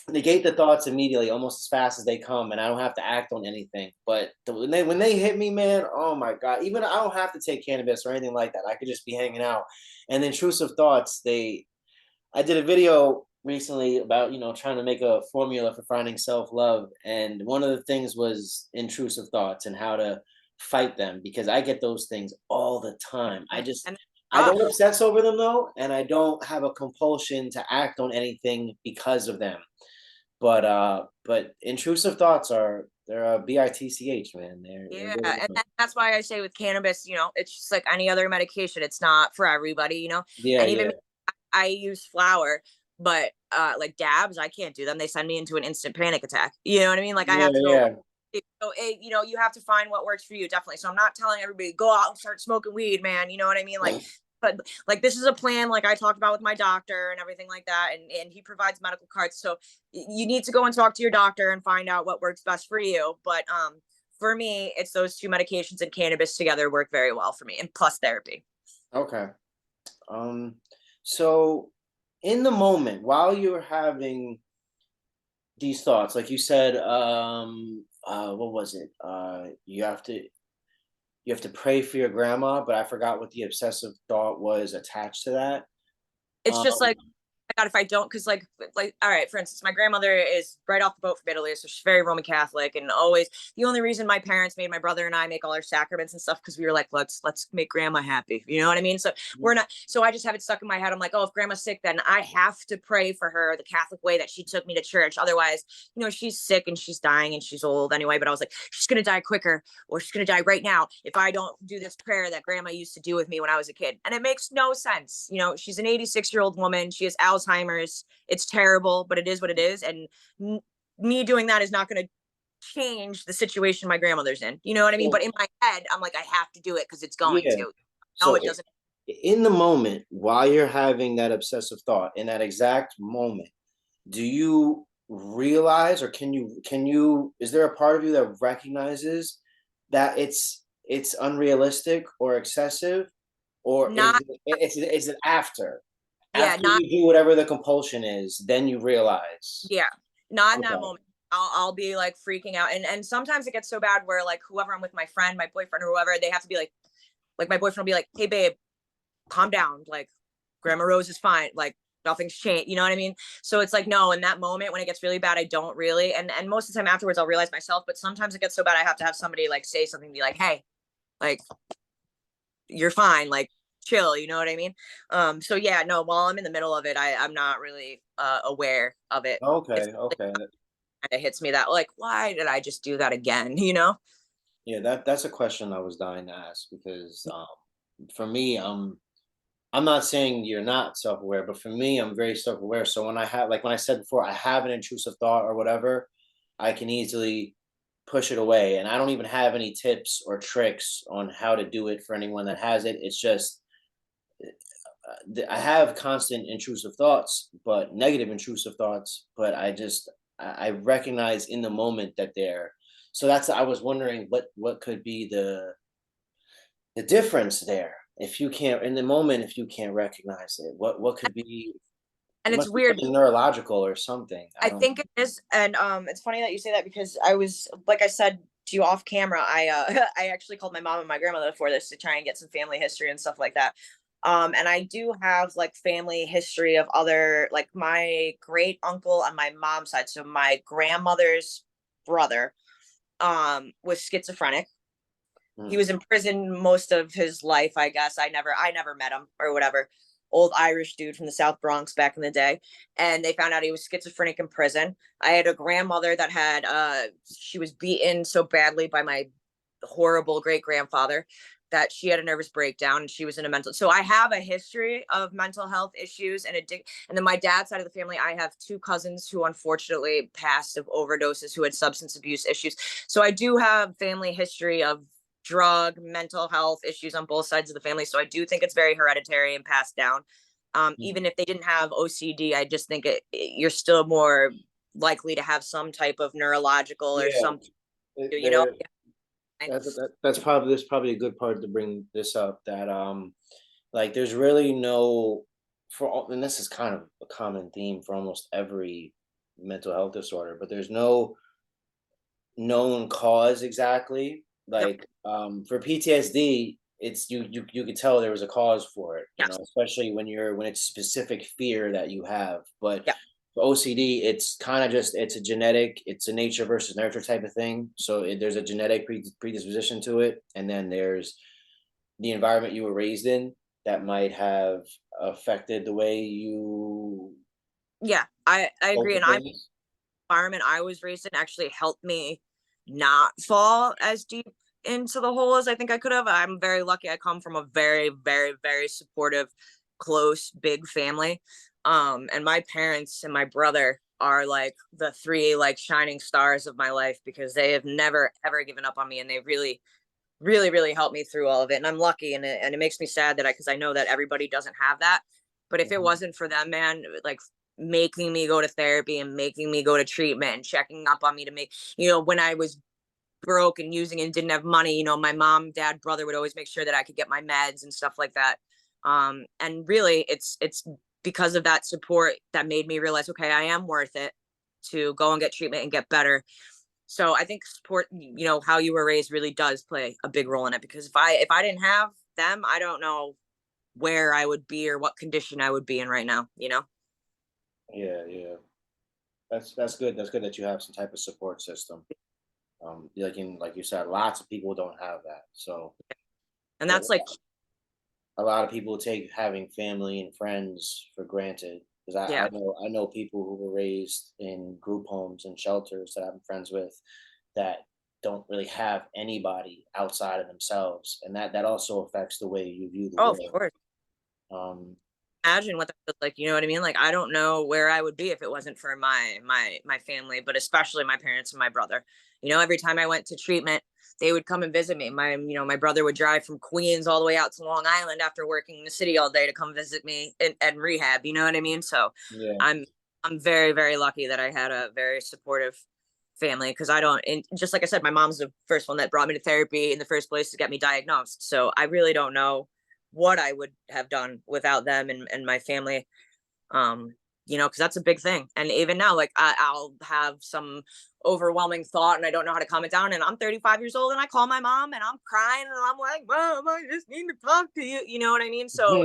negate the thoughts immediately, almost as fast as they come, and I don't have to act on anything. But when they hit me, man, oh my God! Even I don't have to take cannabis or anything like that. I could just be hanging out. And the intrusive thoughts, I did a video recently about trying to make a formula for finding self-love, and one of the things was intrusive thoughts and how to fight them, because I get those things all the time. Mhm. And I don't rough. obsess over them though, and I don't have a compulsion to act on anything because of them. But intrusive thoughts are they're a bitch, man. They're Yeah, really and good. that's why I say with cannabis, it's just like any other medication. It's not for everybody. Yeah, And even yeah, me, I use flour, but like dabs, I can't do them. They send me into an instant panic attack. You know what I mean? Like I yeah, have to go. yeah. So you have to find what works for you, definitely. So I'm not telling everybody go out and start smoking weed, man. You know what I mean? Like, but like this is a plan, like I talked about with my doctor and everything like that, and he provides medical cards. So you need to go and talk to your doctor and find out what works best for you. But for me, it's those two medications and cannabis together work very well for me, and plus therapy. Okay. Um, so in the moment while you're having these thoughts, like you said, what was it? You have to pray for your grandma, but I forgot what the obsessive thought was attached to that. It's Um, just like God, if I don't, because like, all right, for instance, my grandmother is right off the boat from Italy, so she's very Roman Catholic, and always the only reason my parents made my brother and I make all our sacraments and stuff because we were like, let's make grandma happy, you know what I mean? So we're not. So I just have it stuck in my head. I'm like, oh, if grandma's sick, then I have to pray for her the Catholic way that she took me to church. Otherwise, she's sick and she's dying and she's old anyway. But I was like, she's gonna die quicker, or she's gonna die right now if I don't do this prayer that grandma used to do with me when I was a kid. And it makes no sense. She's an 86-year-old woman. She has Alzheimer's. It's terrible, but it is what it is. And me doing that is not going to change the situation my grandmother's in. You know what I mean? so But in my head, I'm like, I have to do it because it's going yeah. to. No, So it doesn't. in the moment while you're having that obsessive thought, in that exact moment, do you realize, or can you is there a part of you that recognizes that it's unrealistic or excessive, or Not, is it yeah, after not, you do whatever the compulsion is, then you realize? yeah, not in that Okay. moment. I'll be like freaking out. And sometimes it gets so bad where like whoever I'm with, my friend, my boyfriend, or whoever, they have to be like my boyfriend will be like, hey, babe, calm down. Like Grandma Rose is fine. Like nothing's changed. You know what I mean? So it's like, no, in that moment when it gets really bad, I don't really. And most of the time afterwards, I'll realize myself. But sometimes it gets so bad, I have to have somebody like say something, be like, hey, like you're fine. Like chill. You know what I mean? So yeah, no, while I'm in the middle of it, I'm not really aware of it. It's Okay, okay. kind of hits me that like, why did I just do that again? You know? Yeah, that's a question I was dying to ask, because for me, I'm not saying you're not self-aware, but for me, I'm very self-aware. So when I said before, I have an intrusive thought or whatever, I can easily push it away. And I don't even have any tips or tricks on how to do it for anyone that has it. It's just I have constant intrusive thoughts, but negative intrusive thoughts, but I recognize in the moment that they're so that's I was wondering what could be the difference there. If you can't in the moment, if you can't recognize it, what could be? And It it's must be weird. something neurological or something. I I don't. think it is, and it's funny that you say that because I was, like I said to you off camera, I actually called my mom and my grandmother for this to try and get some family history and stuff like that. And I do have like family history of other, like my great uncle on my mom's side, so my grandmother's brother, was schizophrenic. He Mm, was in prison most of his life, I guess. I never met him or whatever. Old Irish dude from the South Bronx back in the day. And they found out he was schizophrenic in prison. I had a grandmother that had she was beaten so badly by my horrible great grandfather that she had a nervous breakdown and she was in a mental. So I have a history of mental health issues and and then my dad's side of the family, I have two cousins who unfortunately passed of overdoses, who had substance abuse issues. So I do have family history of drug, mental health issues on both sides of the family. So I do think it's very hereditary and passed down. Mhm. Even if they didn't have OCD, I just think you're still more likely to have some type of neurological or Yeah, something, you know? there. That's probably a good part to bring this up. That like there's really no and this is kind of a common theme for almost every mental health disorder, but there's no known cause exactly. Yep. Like for PTSD, it's you could tell there was a cause for it, Yes. especially when it's specific fear that you have. But Yeah. for OCD, it's kind of just it's a genetic, it's a nature versus nurture type of thing. So there's a genetic predisposition to it, and then there's the environment you were raised in that might have affected the way you Yeah. I cope agree. with And things. environment I was raised in actually helped me not fall as deep into the hole as I think I could have. I'm very lucky. I come from a very, very, very supportive, close, big family. And my parents and my brother are like the three like shining stars of my life because they have never ever given up on me, and they really, really, really helped me through all of it. And I'm lucky, and it makes me sad that because I know that everybody doesn't have that. But if it Mhm. wasn't for them, man, like making me go to therapy and making me go to treatment and checking up on me to make, when I was broke and using and didn't have money, my mom, dad, brother would always make sure that I could get my meds and stuff like that. And really it's because of that support that made me realize, okay, I am worth it to go and get treatment and get better. So I think support, how you were raised really does play a big role in it, because if I didn't have them, I don't know where I would be or what condition I would be in right now. Yeah, yeah. That's good. That's good that you have some type of support system. Like you said, lots of people don't have that. So And yeah, that's like, a lot of people take having family and friends for granted. Because yeah. I know people who were raised in group homes and shelters that I'm friends with that don't really have anybody outside of themselves, and that also affects the way you view the Oh, of world. course. Um, Imagine what that was like, you know what I mean? Like, I don't know where I would be if it wasn't for my family, but especially my parents and my brother. Every time I went to treatment, they would come and visit me. My brother would drive from Queens all the way out to Long Island after working in the city all day to come visit me and rehab, you know what I mean? So yeah, I'm I'm very, very lucky that I had a very supportive family, because I don't, and just like I said, my mom's the first one that brought me to therapy in the first place to get me diagnosed. So I really don't know what I would have done without them and my family. Um, because that's a big thing. And even now, like I'll have some overwhelming thought and I don't know how to calm it down. And I'm 35 years old and I call my mom and I'm crying and I'm like, Mom, I just need to talk to you. You know what I mean? So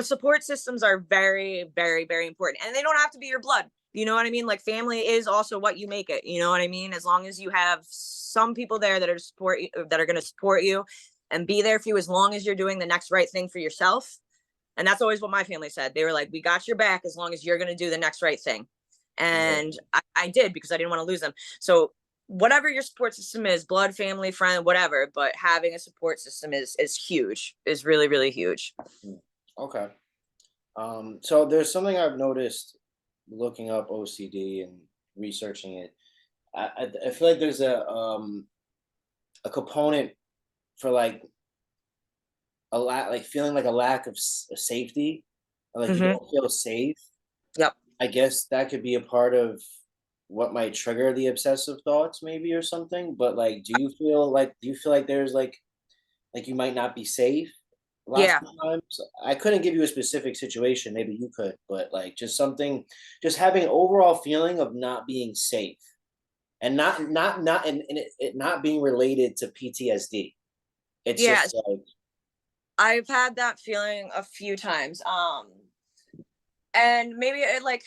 support systems are very, very, very important. And they don't have to be your blood. You know what I mean? Like family is also what you make it. You know what I mean? As long as you have some people there that are support you, that are going to support you and be there for you, as long as you're doing the next right thing for yourself. And that's always what my family said. They were like, we got your back as long as you're going to do the next right thing. yeah, And I did, because I didn't want to lose them. So whatever your support system is, blood, family, friend, whatever, but having a support system is huge, is really, really huge. mm, okay. So there's something I've noticed looking up OCD and researching it. I feel like there's a component for like like feeling like a lack of safety, or like you Hmm. don't feel safe. Yep. I guess that could be a part of what might trigger the obsessive thoughts, maybe, or something. But like, do you feel like there's like you might not be safe lots Yeah. of times? I couldn't give you a specific situation. Maybe you could, but like just something, just having an overall feeling of not being safe, and and it not being related to PTSD. It's Yeah. just like, I've had that feeling a few times. And maybe like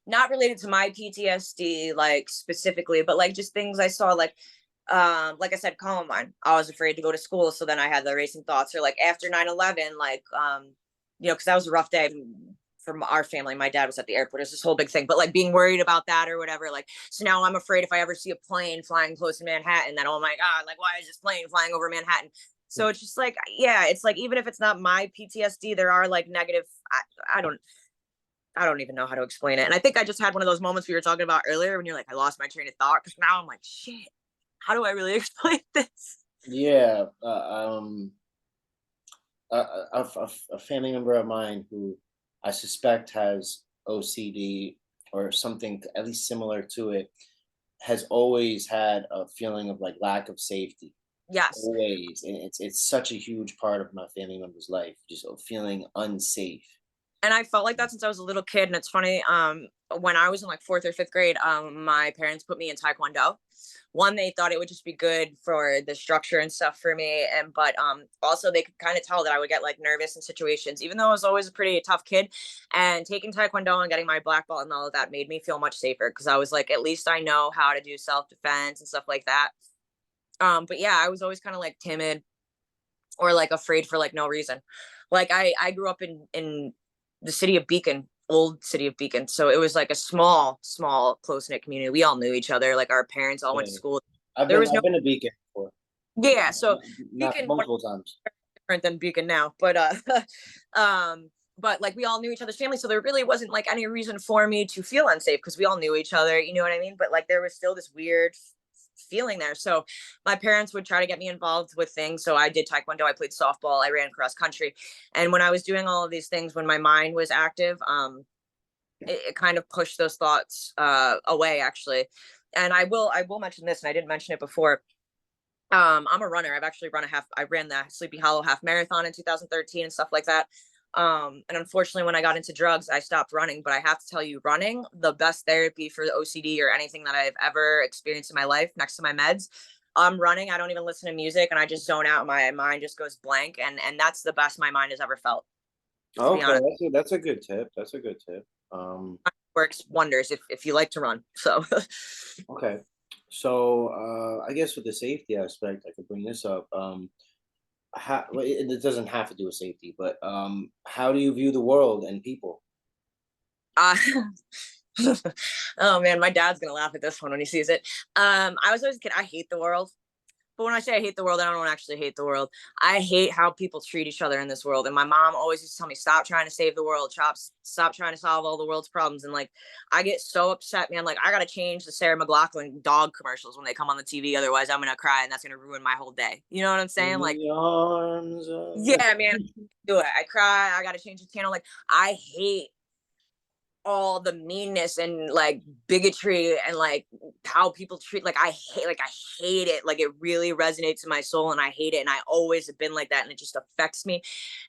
not related to my PTSD, like specifically, but like just things I saw, like I said, Columbine. I was afraid to go to school, so then I had the racing thoughts. Or like after 9/11, like because that was a rough day. from our family, my dad was at the airport. It's this whole big thing, but like being worried about that or whatever. Like, so now I'm afraid if I ever see a plane flying close to Manhattan, that, oh my God, like, why is this plane flying over Manhattan? So it's just like, yeah, it's like, even if it's not my PTSD, there are like negative, I don't, I don't even know how to explain it. And I think I just had one of those moments we were talking about earlier when you're like, I lost my train of thought. Cause now I'm like, shit, how do I really explain this? Yeah. A family member of mine who I suspect has OCD or something at least similar to it has always had a feeling of like lack of safety. Yes. Always, and it's such a huge part of my family member's life, just feeling unsafe. And I felt like that since I was a little kid. And it's funny, when I was in like fourth or fifth grade, my parents put me in Taekwondo. One, they thought it would just be good for the structure and stuff for me. And but also they could kind of tell that I would get like nervous in situations, even though I was always a pretty tough kid. And taking Taekwondo and getting my black belt and all of that made me feel much safer because I was like, at least I know how to do self-defense and stuff like that. But yeah, I was always kind of like timid or like afraid for like no reason. Like I grew up in the city of Beacon, old city of Beacon. So it was like a small, close knit community. We all knew each other. Like our parents all went to Yeah. school. There was no, I've been to Beacon before, yeah. So not Beacon, multiple times. different than Beacon now, but but like we all knew each other's families, so there really wasn't like any reason for me to feel unsafe because we all knew each other. You know what I mean? But like there was still this weird feeling there. So my parents would try to get me involved with things. So I did Taekwondo, I played softball, I ran cross country, and when I was doing all of these things, when my mind was active, it kind of pushed those thoughts away actually. And I will mention this, and I didn't mention it before. I'm a runner. I've actually run a half. I ran the Sleepy Hollow half marathon in 2013 and stuff like that. And unfortunately, when I got into drugs, I stopped running. But I have to tell you, running, the best therapy for the OCD or anything that I've ever experienced in my life, next to my meds. I'm running. I don't even listen to music, and I just zone out. My mind just goes blank, and that's the best my mind has ever felt. To be Okay, honest, that's a good tip. That's a good tip. works wonders if you like to run. So. Okay. So I guess with the safety aspect, I could bring this up. Well, it doesn't have to do with safety, but how do you view the world and people? Uh, oh man, my dad's gonna laugh at this one when he sees it. I was always a kid. I hate the world. But when I say I hate the world, I don't actually hate the world. I hate how people treat each other in this world. And my mom always used to tell me, stop trying to save the world, stop trying to solve all the world's problems. And like, I get so upset, man. Like, I got to change the Sarah McLachlan dog commercials when they come on the TV. Otherwise, I'm going to cry and that's going to ruin my whole day. You know what I'm In saying? Like, the arms of yeah, man, do it. I cry. I got to change the channel. Like, I hate all the meanness and like bigotry and like how people treat, like I hate it. Like it really resonates in my soul and I hate it, and I always have been like that, and it just affects me.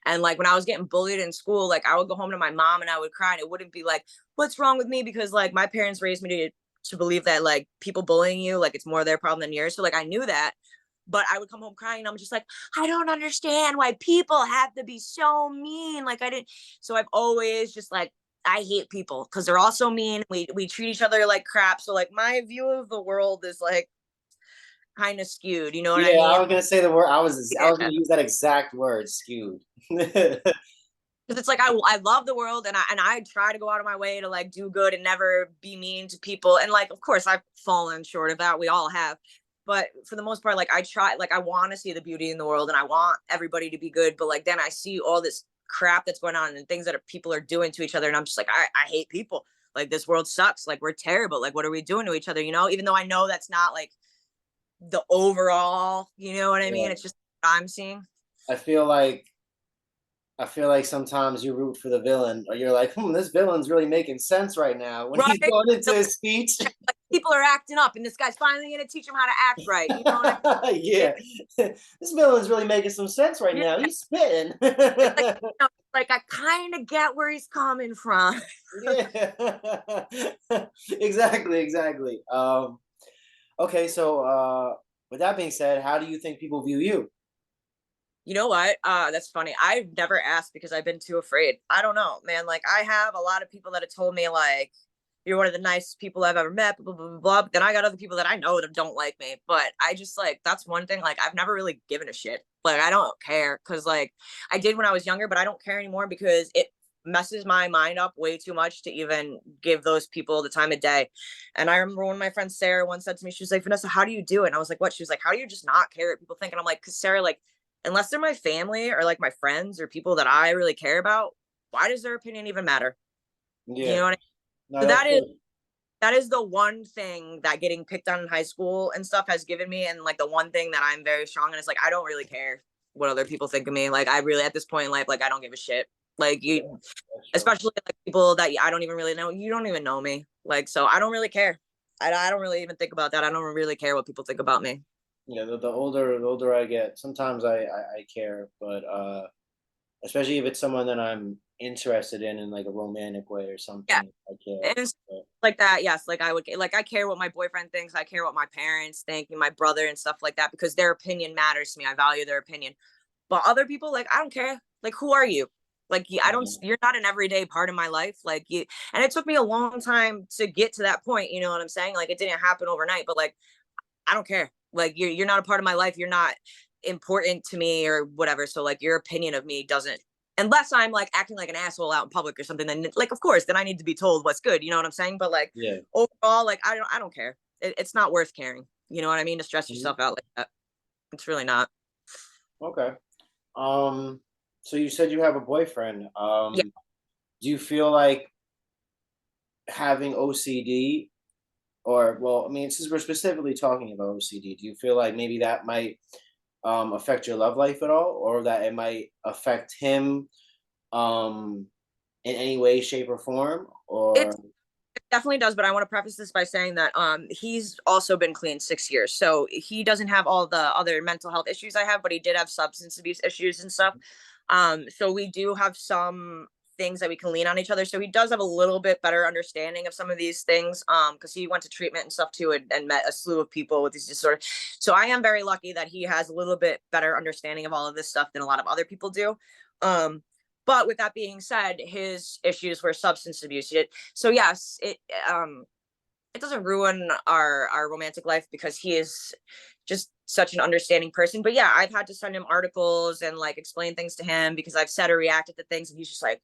And like when I was getting bullied in school, like I would go home to my mom and I would cry, and it wouldn't be like, what's wrong with me, because like my parents raised me to believe that like people bullying you, like it's more their problem than yours. So like I knew that, but I would come home crying and I'm just like, I don't understand why people have to be so mean. Like I didn't. So I've always just like, I hate people because they're all so mean. We treat each other like crap. So like my view of the world is like kind of skewed. You know what I Yeah, I mean? was gonna say the word. I was Yeah. gonna use that exact word, skewed. Because it's like I love the world, and I try to go out of my way to like do good and never be mean to people. And like of course I've fallen short of that. We all have. But for the most part, like I try, like I want to see the beauty in the world and I want everybody to be good. But like then I see all this crap that's going on and things that people are doing to each other. And I'm just like, I hate people. Like this world sucks. Like we're terrible. Like what are we doing to each other? You know, even though I know that's not like the overall, you know what I mean? Yeah, It's just what I'm seeing. I feel like sometimes you root for the villain, or you're like, this villain's really making sense right now when he's Right. going into his speech. People are acting up and this guy's finally going to teach them how to act right. You know what I mean? Yeah, this villain's really making some sense right Yeah. now. He's spitting. It's like, like I kind of get where he's coming from. Yeah, exactly, exactly. Okay, so with that being said, how do you think people view you? You know what? That's funny. I've never asked because I've been too afraid. I don't know, man. Like I have a lot of people that have told me like you're one of the nicest people I've ever met, blah, blah, blah, blah. But then I got other people that I know that don't like me. But I just like that's one thing. Like I've never really given a shit. Like I don't care because like I did when I was younger, but I don't care anymore because it messes my mind up way too much to even give those people the time of day. And I remember when my friend Sarah once said to me, she was like, Vanessa, how do you do it? And I was like, what? She was like, how do you just not care what people think? And I'm like, because Sarah, like, unless they're my family or like my friends or people that I really care about, why does their opinion even matter? You Yeah. know what I mean? No, So that's good. that is the one thing that getting picked on in high school and stuff has given me, and like the one thing that I'm very strong in is like I don't really care what other people think of me. Like I really at this point in life, like I don't give a shit. Like Yeah, you, that's true. especially like people that I don't even really know. You don't even know me. Like so, I don't really care. I don't really even think about that. I don't really care what people think about me. Yeah, the older I get, sometimes I care, but especially if it's someone that I'm interested in like a romantic way or Yeah, something, I care. and it's But like that. Yes, like I would like I care what my boyfriend thinks. I care what my parents think, and my brother and stuff like that because their opinion matters to me. I value their opinion. But other people, like, I don't care. Like, who are you? Like, I don't, yeah, you're not an everyday part of my life. Like, you, and it took me a long time to get to that point. You know what I'm saying? Like, it didn't happen overnight, but like, I don't care. Like, you're not a part of my life. You're not important to me or whatever. So, like, your opinion of me doesn't, unless I'm like acting like an asshole out in public or something, then like, of course, then I need to be told what's good. You know what I'm saying? But like, yeah. overall, like, I don't care. It's not worth caring. You know what I mean? To stress Mhm. yourself out like that. It's really not. Okay. Um, so you said you have a boyfriend. Yeah. Do you feel like having OCD, or well, I mean, since we're specifically talking about OCD, do you feel like maybe that might affect your love life at all, or that it might affect him um in any way, shape, or form? Or It's definitely does, but I want to preface this by saying that he's also been clean 6 years. So he doesn't have all the other mental health issues I have, but he did have substance abuse issues and stuff. So we do have some things that we can lean on each other. So he does have a little bit better understanding of some of these things. Because he went to treatment and stuff too, and met a slew of people with these disorders. So I am very lucky that he has a little bit better understanding of all of this stuff than a lot of other people do. Um, but with that being said, his issues were substance abuse. So yes, it doesn't ruin our romantic life because he is just such an understanding person. But yeah, I've had to send him articles and like explain things to him because I've said or reacted to things, and he's just like,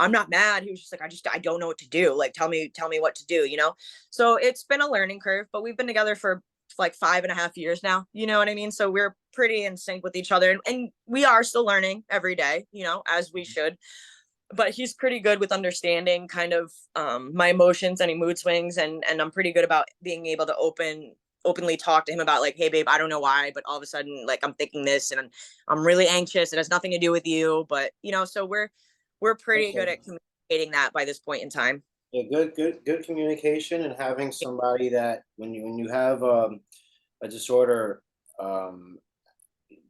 I'm not mad. He was just like, I don't know what to do. Like, tell me what to do, you know? So it's been a learning curve, but we've been together for like 5.5 years now. You know what I mean? So we're pretty in sync with each other, and we are still learning every day, you know, as we should. But he's pretty good with understanding kind of my emotions, any mood swings, and I'm pretty good about being able to openly talk to him about like, hey babe, I don't know why, but all of a sudden like I'm thinking this, and I'm really anxious. It has nothing to do with you, but you know, so we're pretty good okay. at communicating that by this point in time. Yeah, good communication, and having somebody that when you have a disorder, um,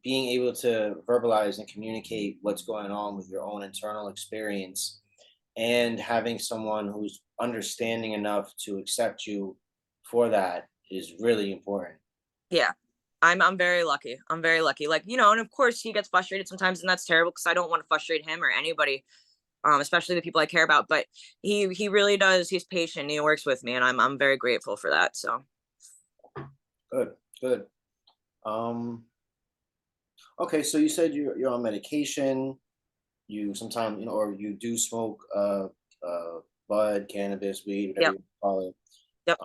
being able to verbalize and communicate what's going on with your own internal experience, and having someone who's understanding enough to accept you for that is really important. Yeah. I'm very lucky. I'm very lucky. Like, you know, and of course he gets frustrated sometimes, and that's terrible because I don't want to frustrate him or anybody, especially the people I care about. But he really does. He's patient. He works with me, and I'm very grateful for that. So Good, good. Um, okay, so you said you're on medication. You sometimes, or you do smoke bud, cannabis, weed, whatever yep, you call it. yep.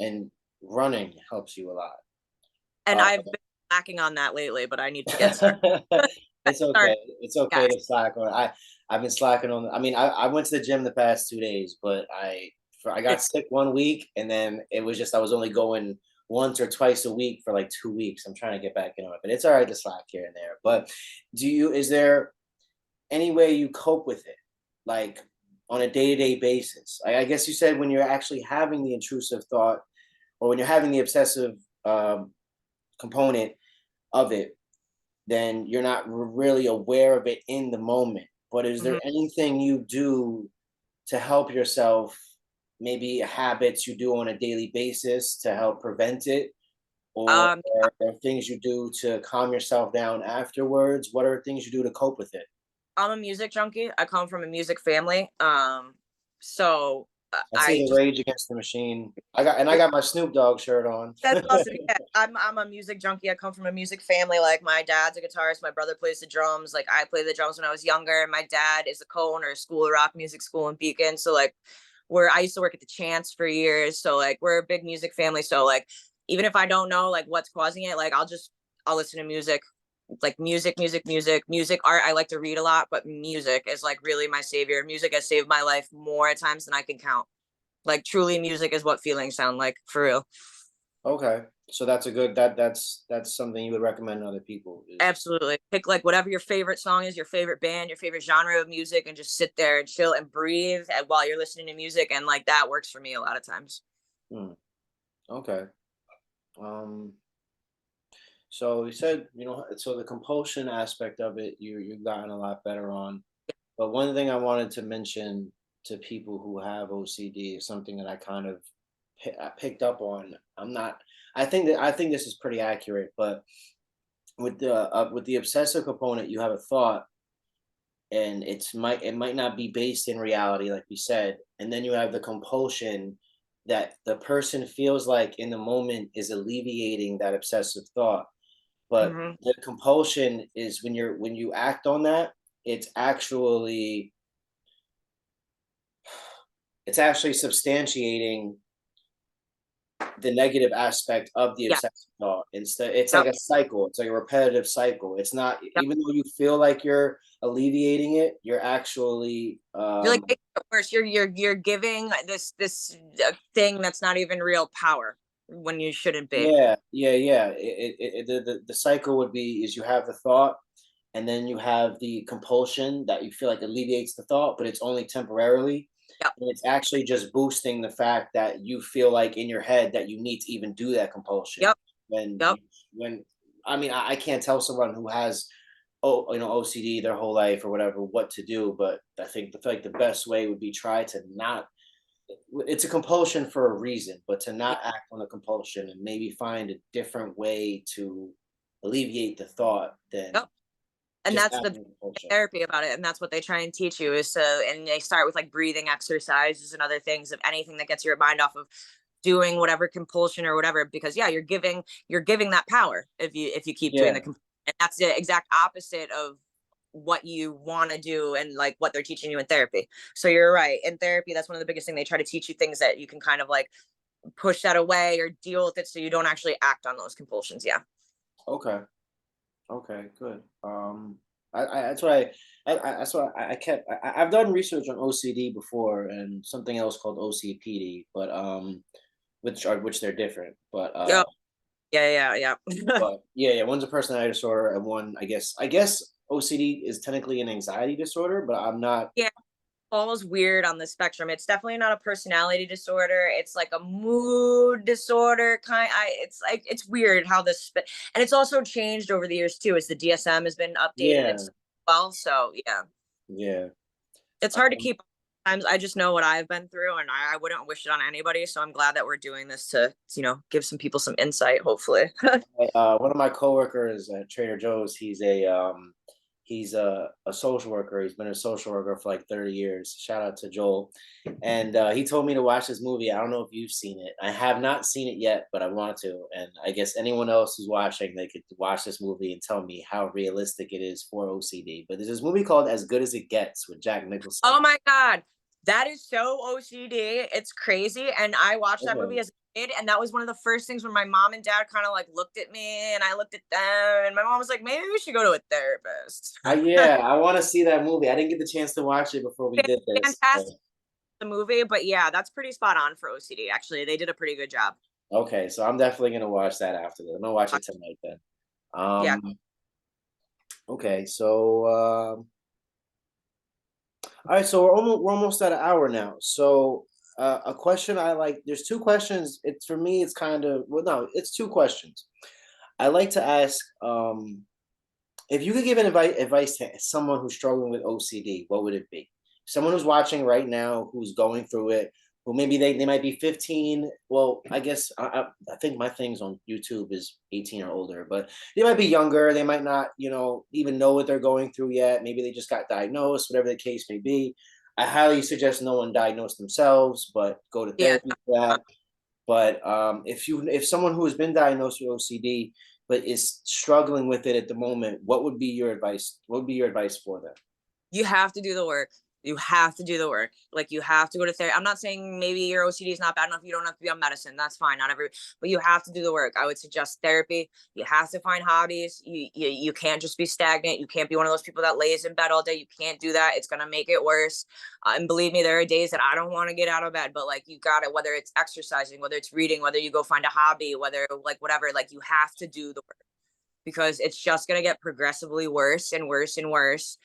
And running helps you a lot. And Uh, I've been lacking on that lately, but I need to get started. it's Start. okay. It's okay Yes. to slack on. I've been slacking on. I mean, I went to the gym the past 2 days, but I got It's sick one week, and then it was just I was only going once or twice a week for like 2 weeks. I'm trying to get back into it, but it's all right to slack here and there. But is there any way you cope with it, like on a day-to-day basis? I guess you said when you're actually having the intrusive thought, or when you're having the obsessive component of it, then you're not really aware of it in the moment. But is there mhm. anything you do to help yourself, maybe habits you do on a daily basis to help prevent it, or um are things you do to calm yourself down afterwards? What are things you do to cope with it? I'm a music junkie. I come from a music family. So I see I the just Rage Against the Machine. I got my Snoop Dogg shirt on. that's awesome. Yeah, I'm a music junkie. I come from a music family. Like my dad's a guitarist, my brother plays the drums. Like I played the drums when I was younger. My dad is a co-owner of School of Rock Music School in Beacon. So like where I used to work at the Chance for years. So like we're a big music family. So like even if I don't know like what's causing it, like I'll listen to music, like music, art. I like to read a lot, but music is like really my savior. Music has saved my life more times than I can count. Like truly music is what feelings sound like for real. Okay, so that's a good that's something you would recommend to other people is Absolutely. Pick like whatever your favorite song is, your favorite band, your favorite genre of music, and just sit there and chill and breathe while you're listening to music. And like that works for me a lot of times. hmm, okay. Um, so you said, so the compulsion aspect of it, you've gotten a lot better on. But one thing I wanted to mention to people who have OCD is something that I kind of I picked up on. I'm not. I think this is pretty accurate, but with the obsessive component, you have a thought, and it might not be based in reality, like we said, and then you have the compulsion that the person feels like in the moment is alleviating that obsessive thought, but Hmm. the compulsion is when you act on that, it's actually it's actually substantiating the negative aspect of the Yeah. obsessive thought. Instead, it's like Yep. a cycle. It's like a repetitive cycle. It's not, Yep. even though you feel like you're alleviating it, you're actually You're like making it worse. You're giving this thing that's not even real power when you shouldn't be. yeah. The cycle would be is you have the thought, and then you have the compulsion that you feel like alleviates the thought, but it's only temporarily. Yep. And it's actually just boosting the fact that you feel like in your head that you need to even do that compulsion. Yep. When Yep. when I mean, I can't tell someone who has OCD their whole life or whatever what to do, but I think the best way would be try to not. It's a compulsion for a reason, but to Yep. not act on the compulsion and maybe find a different way to alleviate the thought than Yep. And just that's the acting on compulsion. therapy about it, and that's what they try and teach you is to, and they start with like breathing exercises and other things of anything that gets your mind off of doing whatever compulsion or whatever, because yeah, you're giving that power if you keep doing Yeah. the and that's the exact opposite of what you want to do and like what they're teaching you in therapy. So you're right, in therapy that's one of the biggest thing, they try to teach you things that you can kind of like push that away or deal with it so you don't actually act on those compulsions. Yeah. Okay. Okay. Good. That's what that's what I kept. I've done research on OCD before and something else called OCPD, but which they're different. Yep. Yeah. But yeah, one's a personality disorder, and one, I guess OCD is technically an anxiety disorder, but I'm not. Yeah, falls weird on the spectrum. It's definitely not a personality disorder. It's like a mood disorder kind. It's like it's weird how this, and it's also changed over the years too, as the DSM has been updated and Yeah, stuff as well. So yeah, yeah. it's hard to Um, keep. Times I just know what I've been through, and I wouldn't wish it on anybody. So I'm glad that we're doing this to give some people some insight. Hopefully. One of my coworkers at Trader Joe's, he's a social worker. He's been a social worker for like 30 years. Shout out to Joel. And he told me to watch this movie. I don't know if you've seen it. I have not seen it yet, but I want to. And I guess anyone else who's watching, they could watch this movie and tell me how realistic it is for OCD. But there's this movie called As Good as It Gets with Jack Oh Nicholson. my God. That is so OCD. It's crazy. And I watched that movie Okay. as a kid. And that was one of the first things when my mom and dad kind of like looked at me and I looked at them. And my mom was like, maybe we should go to a therapist. Yeah, I want to see that movie. I didn't get the chance to watch it before we did this. Fantastic the movie. But yeah, that's pretty spot on for OCD. Actually, they did a pretty good job. Okay, so I'm definitely gonna watch that after this. I'm gonna watch it tonight then. Yeah. Okay, so all right, so we're almost at an hour now. So a question I like. There's two questions. It's for me. It's kind of well, no, it's two questions. I like to ask if you could give an advice to someone who's struggling with OCD, what would it be? Someone who's watching right now, who's going through it, who maybe they might be 15. Well, I guess I think my things on YouTube is 18 or older, but they might be younger. They might not, even know what they're going through yet. Maybe they just got diagnosed, whatever the case may be. I highly suggest no one diagnose themselves, but go to Yeah. therapy for that. But if someone who has been diagnosed with OCD but is struggling with it at the moment, what would be your advice? What would be your advice for them? You have to do the work. You have to do the work. Like you have to go to therapy. I'm not saying maybe your OCD is not bad enough. You don't have to be on medicine. That's fine. Not every, but you have to do the work. I would suggest therapy. You have to find hobbies. You can't just be stagnant. You can't be one of those people that lays in bed all day. You can't do that. It's gonna make it worse. And believe me, there are days that I don't want to get out of bed, but like you got it. Whether it's exercising, whether it's reading, whether you go find a hobby, whether like whatever, like you have to do the work because it's just going to get progressively worse and worse and worse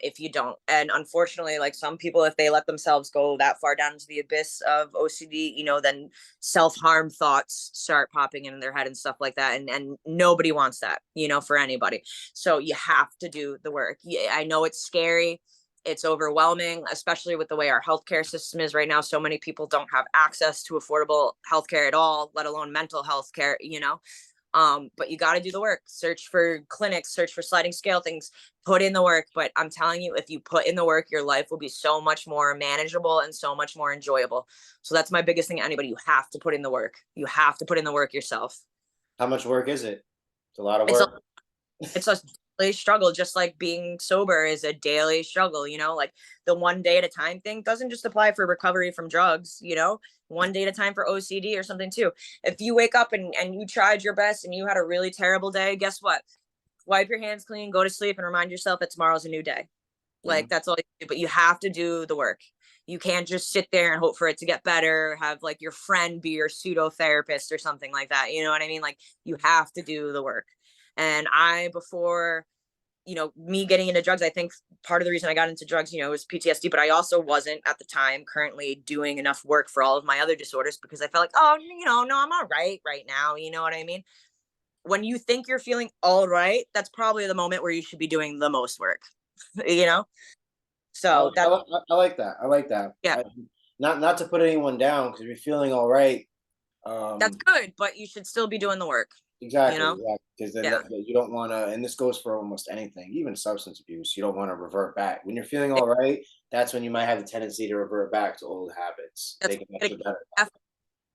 if you don't. And unfortunately, like some people, if they let themselves go that far down into the abyss of OCD, then self-harm thoughts start popping in their head and stuff like that. And nobody wants that, for anybody. So you have to do the work. I know it's scary. It's overwhelming, especially with the way our healthcare system is right now. So many people don't have access to affordable healthcare at all, let alone mental health care. But you got to do the work. Search for clinics, search for sliding scale things, put in the work. But I'm telling you, if you put in the work, your life will be so much more manageable and so much more enjoyable. So that's my biggest thing to anybody. You have to put in the work. You have to put in the work yourself. How much work is it? It's a lot of It's a work. it's a daily struggle, just like being sober is a daily struggle. Like the one day at a time thing doesn't just apply for recovery from drugs. One day at a time for OCD or something too. If you wake up and you tried your best and you had a really terrible day, guess what? Wipe your hands clean, go to sleep, and remind yourself that tomorrow's a new day. Like Mhm. that's all you do. But you have to do the work. You can't just sit there and hope for it to get better, have like your friend be your pseudo therapist or something like that. You know what I mean? Like you have to do the work. And before me getting into drugs, I think part of the reason I got into drugs, was PTSD, but I also wasn't at the time currently doing enough work for all of my other disorders because I felt like, oh, no, I'm all right now. You know what I mean? When you think you're feeling all right, that's probably the moment where you should be doing the most work, you know? I, So I, that, I like that. I like that. yeah, Not to put anyone down because you're feeling all right. that's Um, good, but you should still be doing the work, you exactly, know? exactly. Because then Yeah. you don't want to, and this goes for almost anything, even substance abuse. You don't want to revert back. When you're feeling all right, that's when you might have the tendency to revert back to old habits, That's thinking that you're better.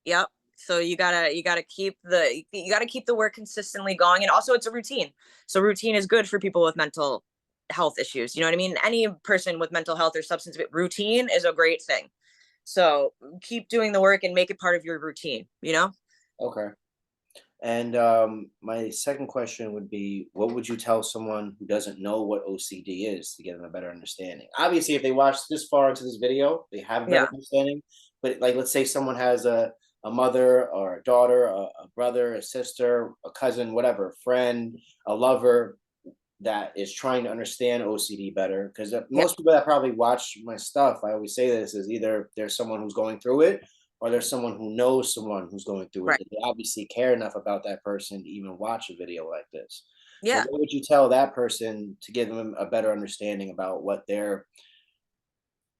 yep. So you gotta keep the work consistently going. And also it's a routine. So routine is good for people with mental health issues. You know what I mean? Any person with mental health or substance abuse, routine is a great thing. So keep doing the work and make it part of your routine. Okay. And my second question would be, what would you tell someone who doesn't know what OCD is to give them a better understanding? Obviously, if they watch this far into this video, they have a better Yeah. understanding. But like, let's say someone has a mother or a daughter, a brother, a sister, a cousin, whatever, friend, a lover that is trying to understand OCD better. Because Yeah. most people that probably watch my stuff, I always say this, is either there's someone who's going through it or there's someone who knows someone who's going through it Right. that they obviously care enough about that person to even watch a video like this. So Yeah. what would you tell that person to give them a better understanding about what their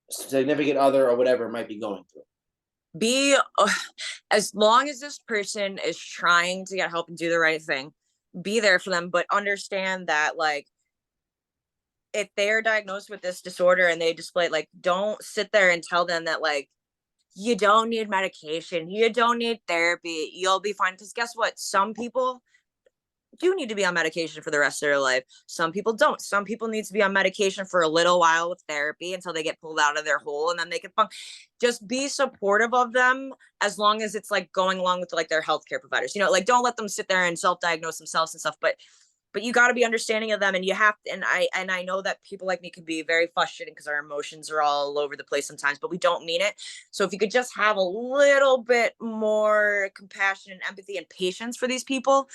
significant other or whatever might be going through? Be as long as this person is trying to get help and do the right thing, be there for them, but understand that like if they're diagnosed with this disorder and they display like don't sit there and tell them that like you don't need medication, you don't need therapy, you'll be fine. Because guess what? Some people do need to be on medication for the rest of their life. Some people don't. Some people need to be on medication for a little while with therapy until they get pulled out of their hole and then they can function. Just be supportive of them as long as it's like going along with like their healthcare providers. Like don't let them sit there and self-diagnose themselves and stuff. But you got to be understanding of them, and you have to, and I know that people like me can be very frustrating because our emotions are all over the place sometimes, but we don't mean it. So if you could just have a little bit more compassion and empathy and patience for these people,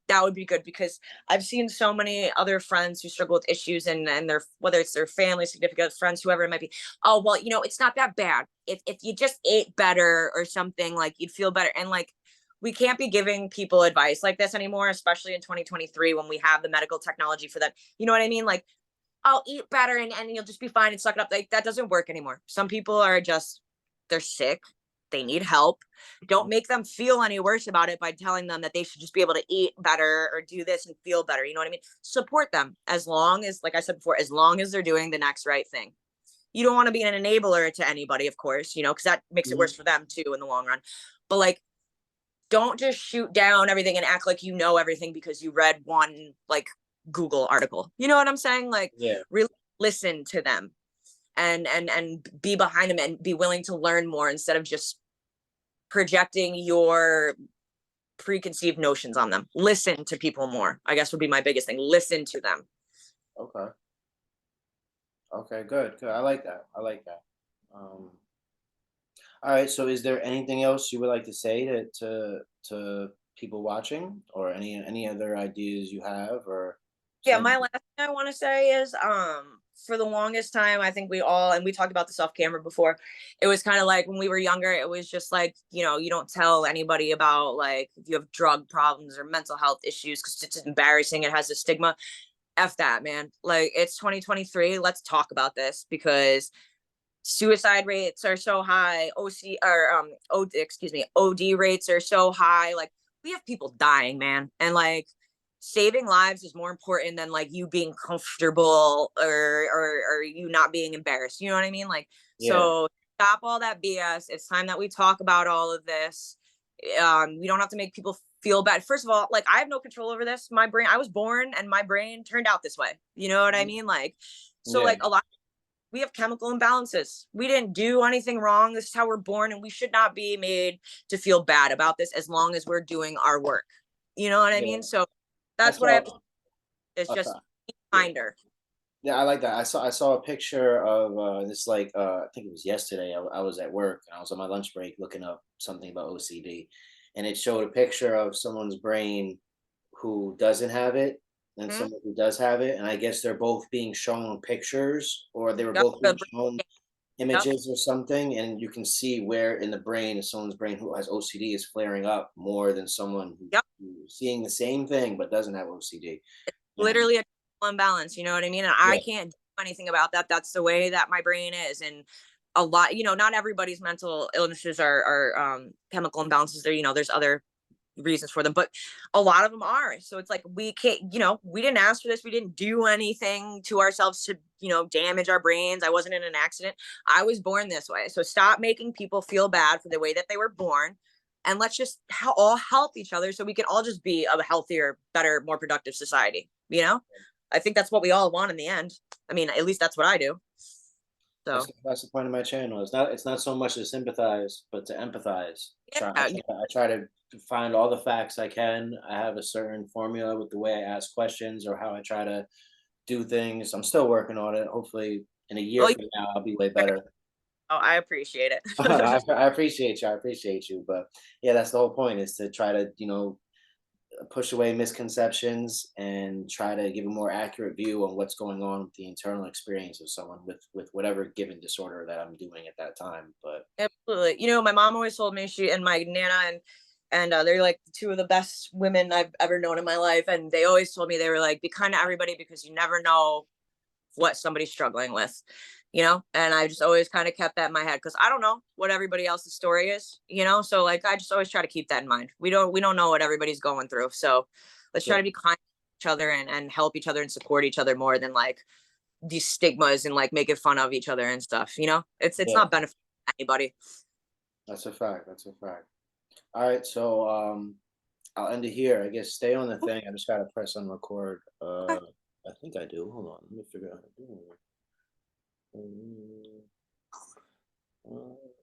that would be good. Because I've seen so many other friends who struggle with issues, and their, whether it's their family, significant friends, whoever it might be. Oh well, it's not that bad. If you just ate better or something, like you'd feel better. And like we can't be giving people advice like this anymore, especially in 2023 when we have the medical technology for that. You know what I mean? Like, I'll eat better and you'll just be fine and suck it up. Like that doesn't work anymore. Some people are just, they're sick. They need help. Don't make them feel any worse about it by telling them that they should just be able to eat better or do this and feel better. You know what I mean? Support them as long as, like I said before, as long as they're doing the next right thing. You don't want to be an enabler to anybody, of course, you know, because that makes it worse Mhm. for them too in the long run. But like, don't just shoot down everything and act like you know everything because you read one like Google article. You know what I'm saying? Like, Yeah. really listen to them and be behind them and be willing to learn more instead of just projecting your preconceived notions on them. Listen to people more, I guess would be my biggest thing. Listen to them. Okay. Okay. Good. Good. I like that. I like that. All right. So, is there anything else you would like to say to people watching, or any other ideas you have, or Yeah, something? my last thing I want to say is for the longest time I think we all, and we talked about this off camera before, it was kind of like when we were younger, it was just like, you know, you don't tell anybody about like if you have drug problems or mental health issues because it's embarrassing, it has a stigma. F that, man. Like, it's 2023, let's talk about this because suicide rates are so high, excuse me, OD rates are so high. Like, we have people dying, man. And like, saving lives is more important than like you being comfortable or you not being embarrassed. You know what I mean? Like, Yeah. so stop all that BS. It's time that we talk about all of this. We don't have to make people feel bad. First of all, like, I have no control over this. My brain, I was born and my brain turned out this way. You know what I Mhm. mean? Like, so Yeah. like a lot, we have chemical imbalances. We didn't do anything wrong. This is how we're born, and we should not be made to feel bad about this as long as we're doing our work. You know what I Yeah. mean? So I that's what I have to saw. say. Is I saw. just be Yeah. kinder. Yeah, I like that. I saw a picture of this, like, I think it was yesterday. I was at work and I was on my lunch break looking up something about OCD, and it showed a picture of someone's brain who doesn't have it and Hmm. someone who does have it, and I guess they're both being shown pictures, or they were Yep. both being shown Yep. images or something, and you can see where in the brain of someone's brain who has OCD is flaring up more than someone Yep. who's seeing the same thing but doesn't have OCD. And Literally a chemical imbalance. You know what I mean? And I yeah, can't do anything about that. That's the way that my brain is. And a lot, you know, not everybody's mental illnesses are chemical imbalances. There, you know, there's other reasons for them, but a lot of them are. So it's like, we can't, you know, we didn't ask for this. We didn't do anything to ourselves to, you know, damage our brains. I wasn't in an accident. I was born this way. So stop making people feel bad for the way that they were born. And let's just all help each other so we can all just be a healthier, better, more productive society. You know, I think that's what we all want in the end. I mean, at least that's what I do. that's So that's the point of my channel. It's not so much to sympathize, but to empathize. Try I yeah, try, I try to find all the facts I can. I have a certain formula with the way I ask questions or how I try to do things. I'm still working on it. Hopefully, in a year well, from now, I'll be way better. I appreciate I, it. I appreciate you. I appreciate you. But yeah, that's the whole point, is to try to, push away misconceptions and try to give a more accurate view on what's going on with the internal experience of someone with whatever given disorder that I'm doing at that time. But Absolutely. You know, my mom always told me, she and my nana, and they're like two of the best women I've ever known in my life. And they always told me, they were like, be kind to everybody because you never know what somebody's struggling with, you know? And I just always kind of kept that in my head because I don't know what everybody else's story is, you know? So like, I just always try to keep that in mind. We don't know what everybody's going through. So let's try yeah, to be kind to each other and help each other and support each other more than like these stigmas and like making fun of each other and stuff, you know? It's yeah, not beneficial to anybody. that's a fact. That's a fact. All right, so I'll end it here. I guess stay on the thing. I just gotta press on record. Okay. I think I do. Hold on, let me figure out how to do it.